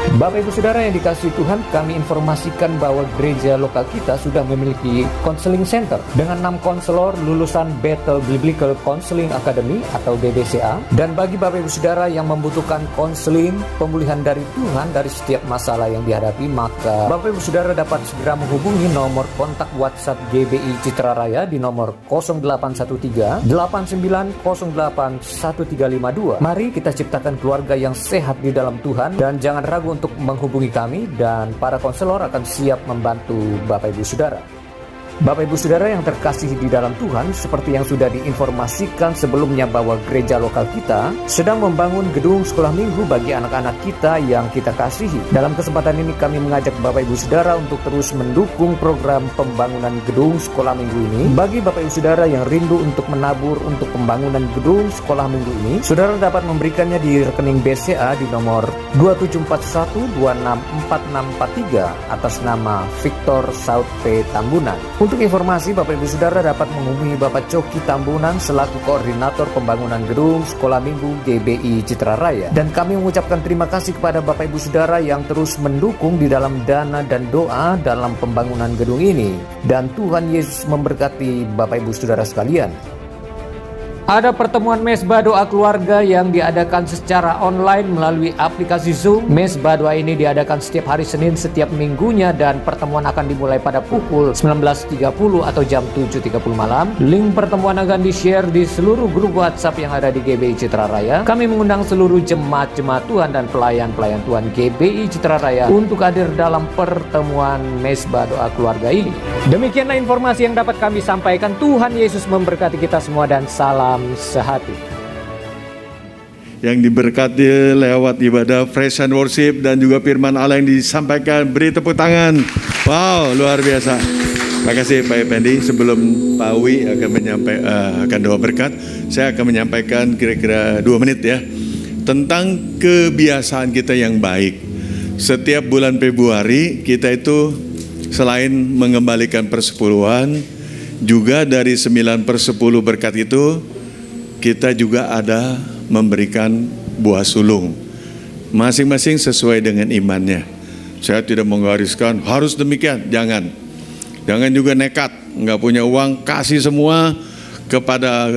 Bapak Ibu Saudara yang dikasihi Tuhan, kami informasikan bahwa gereja lokal kita sudah memiliki Counseling Center dengan 6 konselor lulusan Bethel Biblical Counseling Academy atau BBCA. Dan bagi Bapak Ibu Saudara yang membutuhkan konseling pemulihan dari Tuhan dari setiap masalah yang dihadapi, maka Bapak Ibu Saudara dapat segera menghubungi nomor kontak WhatsApp GBI Citra Raya di nomor 0813 8908 1352. Mari kita ciptakan keluarga yang sehat di dalam Tuhan, dan jangan ragu untuk menghubungi kami, dan para konselor akan siap membantu Bapak Ibu Saudara. Bapak Ibu Saudara yang terkasih di dalam Tuhan, seperti yang sudah diinformasikan sebelumnya bahwa gereja lokal kita sedang membangun gedung sekolah minggu bagi anak-anak kita yang kita kasihi. Dalam kesempatan ini kami mengajak Bapak Ibu Saudara untuk terus mendukung program pembangunan gedung sekolah minggu ini. Bagi Bapak Ibu Saudara yang rindu untuk menabur untuk pembangunan gedung sekolah minggu ini, Saudara dapat memberikannya di rekening BCA di nomor 2741264643 atas nama Victor Saud P. Tambunan. Untuk informasi, Bapak Ibu Saudara dapat menghubungi Bapak Coki Tambunan selaku Koordinator Pembangunan Gedung Sekolah Minggu GBI Citra Raya. Dan kami mengucapkan terima kasih kepada Bapak Ibu Saudara yang terus mendukung di dalam dana dan doa dalam pembangunan gedung ini. Dan Tuhan Yesus memberkati Bapak Ibu Saudara sekalian. Ada pertemuan Mesbah Doa Keluarga yang diadakan secara online melalui aplikasi Zoom. Mesbah Doa ini diadakan setiap hari Senin setiap minggunya, dan pertemuan akan dimulai pada pukul 19.30 atau jam 7.30 malam. Link pertemuan akan di-share di seluruh grup WhatsApp yang ada di GBI Citra Raya. Kami mengundang seluruh jemaat-jemaat Tuhan dan pelayan-pelayan Tuhan GBI Citra Raya untuk hadir dalam pertemuan Mesbah Doa Keluarga ini. Demikianlah informasi yang dapat kami sampaikan. Tuhan Yesus memberkati kita semua dan salam sehati. Yang diberkati lewat ibadah praise and worship dan juga firman Allah yang disampaikan, beri tepuk tangan. Wow, luar biasa. Terima kasih Pak Effendi. Sebelum Pak Wi akan doa berkat, saya akan menyampaikan kira-kira 2 menit ya, tentang kebiasaan kita yang baik. Setiap bulan Februari kita itu selain mengembalikan persepuluhan, juga dari 9/10 berkat itu kita juga ada memberikan buah sulung. Masing-masing sesuai dengan imannya. Saya tidak menggariskan harus demikian, jangan. Jangan juga nekat, nggak punya uang, kasih semua kepada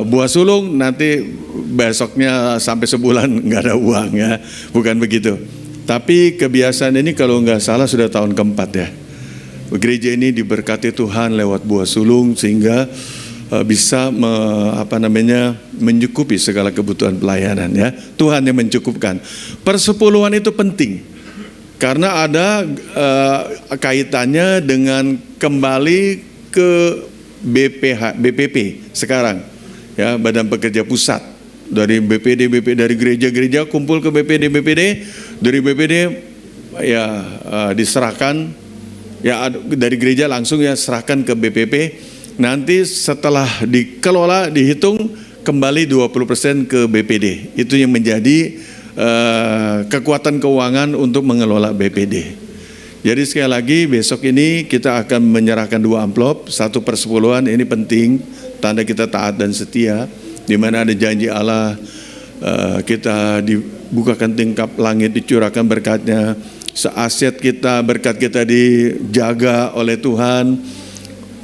buah sulung, nanti besoknya sampai sebulan nggak ada uang ya. Bukan begitu. Tapi kebiasaan ini kalau nggak salah sudah tahun keempat ya. Gereja ini diberkati Tuhan lewat buah sulung sehingga bisa mencukupi segala kebutuhan pelayanan ya. Tuhan yang mencukupkan. Persepuluhan itu penting. Karena ada kaitannya dengan kembali ke BPP sekarang, ya, Badan Pekerja Pusat. Dari BPD dari gereja-gereja kumpul ke BPD, dari BPD ya diserahkan, ya dari gereja langsung ya serahkan ke BPP. Nanti setelah dikelola dihitung kembali 20% ke BPD. Itu yang menjadi kekuatan keuangan untuk mengelola BPD. Jadi sekali lagi besok ini kita akan menyerahkan 2 amplop, 1/10. Ini penting, tanda kita taat dan setia. Di mana ada janji Allah, kita dibukakan tingkap langit, dicurahkan berkatnya, seaset kita, berkat kita dijaga oleh Tuhan.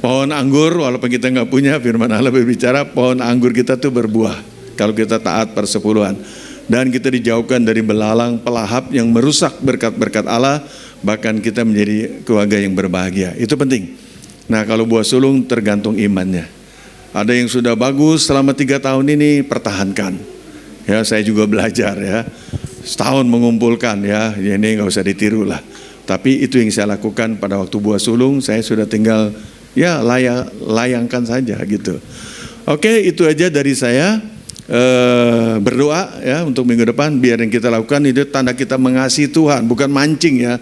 Pohon anggur, walaupun kita nggak punya, firman Allah berbicara, pohon anggur kita tuh berbuah kalau kita taat 1/10. Dan kita dijauhkan dari belalang pelahap yang merusak berkat-berkat Allah, bahkan kita menjadi keluarga yang berbahagia. Itu penting. Nah, kalau buah sulung tergantung imannya. Ada yang sudah bagus selama 3 tahun ini, pertahankan. Ya, saya juga belajar ya. Setahun mengumpulkan ya, ini nggak usah ditiru lah. Tapi itu yang saya lakukan pada waktu buah sulung, saya sudah tinggal ya layangkan saja gitu. Oke, itu aja dari saya. Berdoa ya untuk minggu depan, biar yang kita lakukan itu tanda kita mengasihi Tuhan, bukan mancing ya.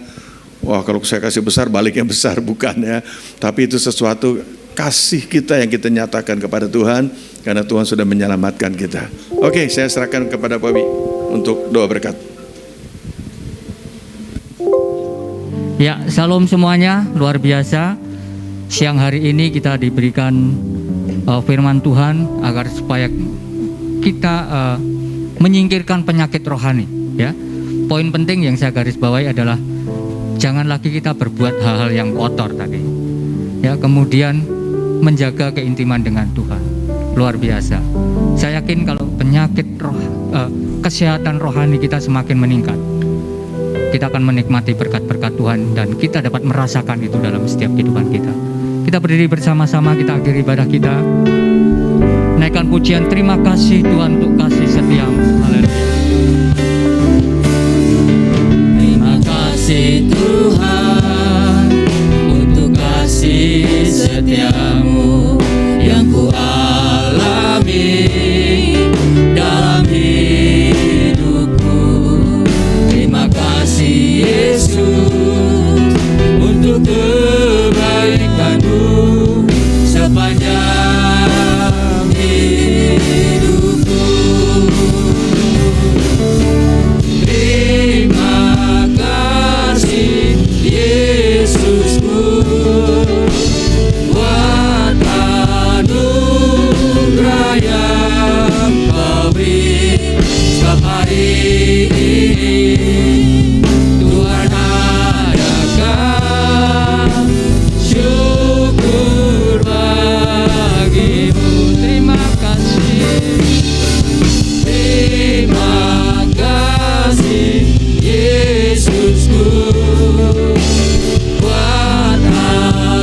Wah, kalau saya kasih besar baliknya besar, bukan ya. Tapi itu sesuatu kasih kita yang kita nyatakan kepada Tuhan, karena Tuhan sudah menyelamatkan kita. Oke, saya serahkan kepada Pak Wi untuk doa berkat. Ya, shalom semuanya, luar biasa. Siang hari ini kita diberikan firman Tuhan agar supaya kita menyingkirkan penyakit rohani. Ya, poin penting yang saya garis bawahi adalah jangan lagi kita berbuat hal-hal yang kotor tadi. Ya, kemudian menjaga keintiman dengan Tuhan. Luar biasa. Saya yakin kalau penyakit kesehatan rohani kita semakin meningkat, kita akan menikmati berkat-berkat Tuhan dan kita dapat merasakan itu dalam setiap kehidupan kita. Kita berdiri bersama-sama, kita akhiri ibadah kita. Naikkan pujian terima kasih Tuhan untuk kasih setiamu. Haleluya. Terima kasih Tuhan untuk kasih setiamu yang ku alami dalam hidupku. Terima kasih Yesus untuk kebaikanmu sepanjang hidupku. Terima kasih Yesusku buat anugerah yang Kau beri setiap hari ini. Tuhan adakan syukur bagimu. Terima kasih. Terima kasih Yesusku buat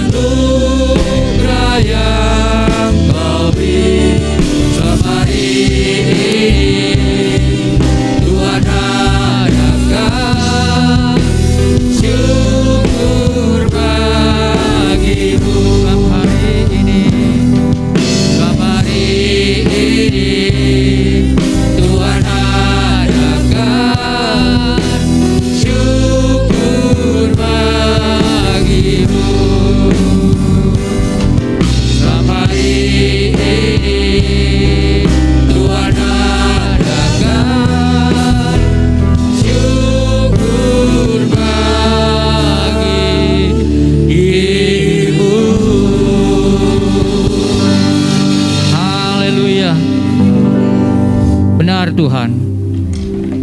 anugerah yang Kau beri setiap hari ini. Tuhan adakan syukur bagimu. Setiap hari ini, setiap hari ini, Tuhan adakan syukur bagimu. Setiap hari ini, Tuhan adakan syukur bagimu. Haleluya. Benar Tuhan,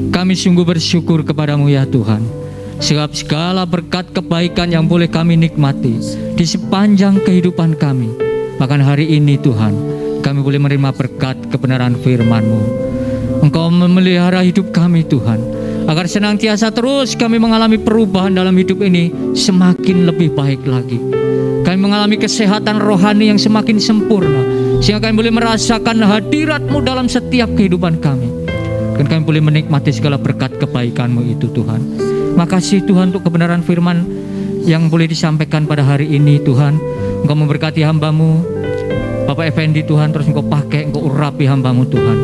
kami sungguh bersyukur kepadamu ya Tuhan, sebab segala berkat kebaikan yang boleh kami nikmati di sepanjang kehidupan kami. Bahkan hari ini Tuhan, kami boleh menerima berkat kebenaran firman-Mu. Engkau memelihara hidup kami Tuhan, agar senantiasa terus kami mengalami perubahan dalam hidup ini semakin lebih baik lagi. Kami mengalami kesehatan rohani yang semakin sempurna, sehingga kami boleh merasakan hadirat-Mu dalam setiap kehidupan kami. Dan kami boleh menikmati segala berkat kebaikan-Mu itu Tuhan. Makasih Tuhan untuk kebenaran firman yang boleh disampaikan pada hari ini Tuhan. Engkau memberkati hamba-Mu Bapak Effendi Tuhan, terus Engkau pakai, Engkau urapi hamba-Mu Tuhan.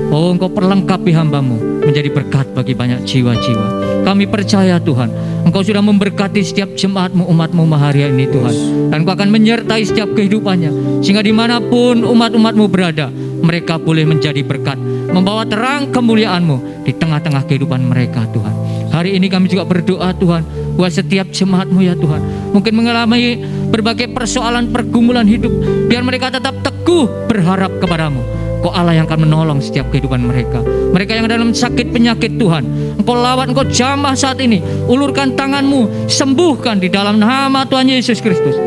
Oh, Engkau perlengkapi hamba-Mu menjadi berkat bagi banyak jiwa-jiwa. Kami percaya Tuhan, Engkau sudah memberkati setiap jemaat-Mu, umat-Mu hari ini Tuhan. Dan Engkau akan menyertai setiap kehidupannya, sehingga dimanapun umat-umat-Mu berada, mereka boleh menjadi berkat, membawa terang kemuliaan-Mu di tengah-tengah kehidupan mereka Tuhan. Hari ini kami juga berdoa Tuhan, buat setiap jemaat-Mu ya Tuhan, mungkin mengalami berbagai persoalan pergumulan hidup, biar mereka tetap teguh berharap kepadamu. Engkau Allah yang akan menolong setiap kehidupan mereka. Mereka yang dalam sakit penyakit Tuhan, Engkau lawat, Engkau jamah saat ini. Ulurkan tangan-Mu, sembuhkan di dalam nama Tuhan Yesus Kristus.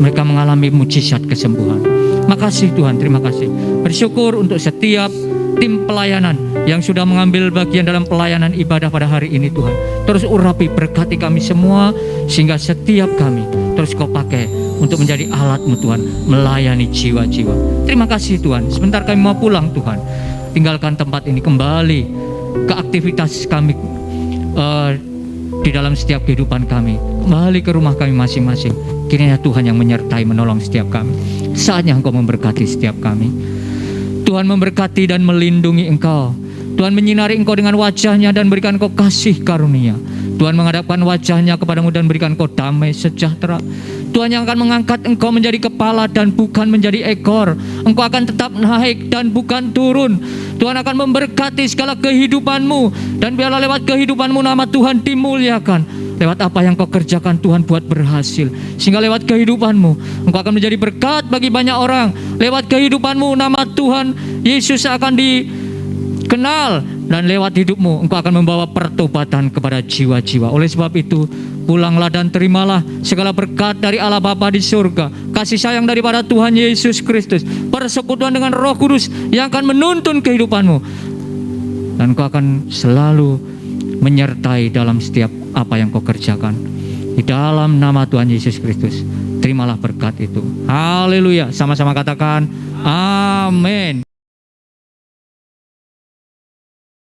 Mereka mengalami mujizat kesembuhan. Makasih Tuhan, terima kasih. Bersyukur untuk setiap tim pelayanan yang sudah mengambil bagian dalam pelayanan ibadah pada hari ini Tuhan. Terus urapi, berkati kami semua, sehingga setiap kami terus Kau pakai untuk menjadi alat-Mu Tuhan, melayani jiwa-jiwa. Terima kasih Tuhan. Sebentar kami mau pulang Tuhan, tinggalkan tempat ini, kembali ke aktivitas kami di dalam setiap kehidupan kami, kembali ke rumah kami masing-masing. Kiranya Tuhan yang menyertai, menolong setiap kami. Saatnya Engkau memberkati setiap kami. Tuhan memberkati dan melindungi Engkau. Tuhan menyinari Engkau dengan wajah-Nya dan berikan Engkau kasih karunia. Tuhan menghadapkan wajah-Nya kepadamu dan berikan Engkau damai sejahtera. Tuhan yang akan mengangkat Engkau menjadi kepala dan bukan menjadi ekor. Engkau akan tetap naik dan bukan turun. Tuhan akan memberkati segala kehidupan-Mu, dan biarlah lewat kehidupan-Mu nama Tuhan dimuliakan. Lewat apa yang Kau kerjakan Tuhan buat berhasil, sehingga lewat kehidupan-Mu Engkau akan menjadi berkat bagi banyak orang. Lewat kehidupan-Mu nama Tuhan Yesus akan dikenal, dan lewat hidup-Mu Engkau akan membawa pertobatan kepada jiwa-jiwa. Oleh sebab itu, pulanglah dan terimalah segala berkat dari Allah Bapa di surga, kasih sayang daripada Tuhan Yesus Kristus, persekutuan dengan Roh Kudus yang akan menuntun kehidupan-Mu, dan Kau akan selalu menyertai dalam setiap apa yang Kau kerjakan. Di dalam nama Tuhan Yesus Kristus, terimalah berkat itu. Haleluya. Sama-sama katakan amin.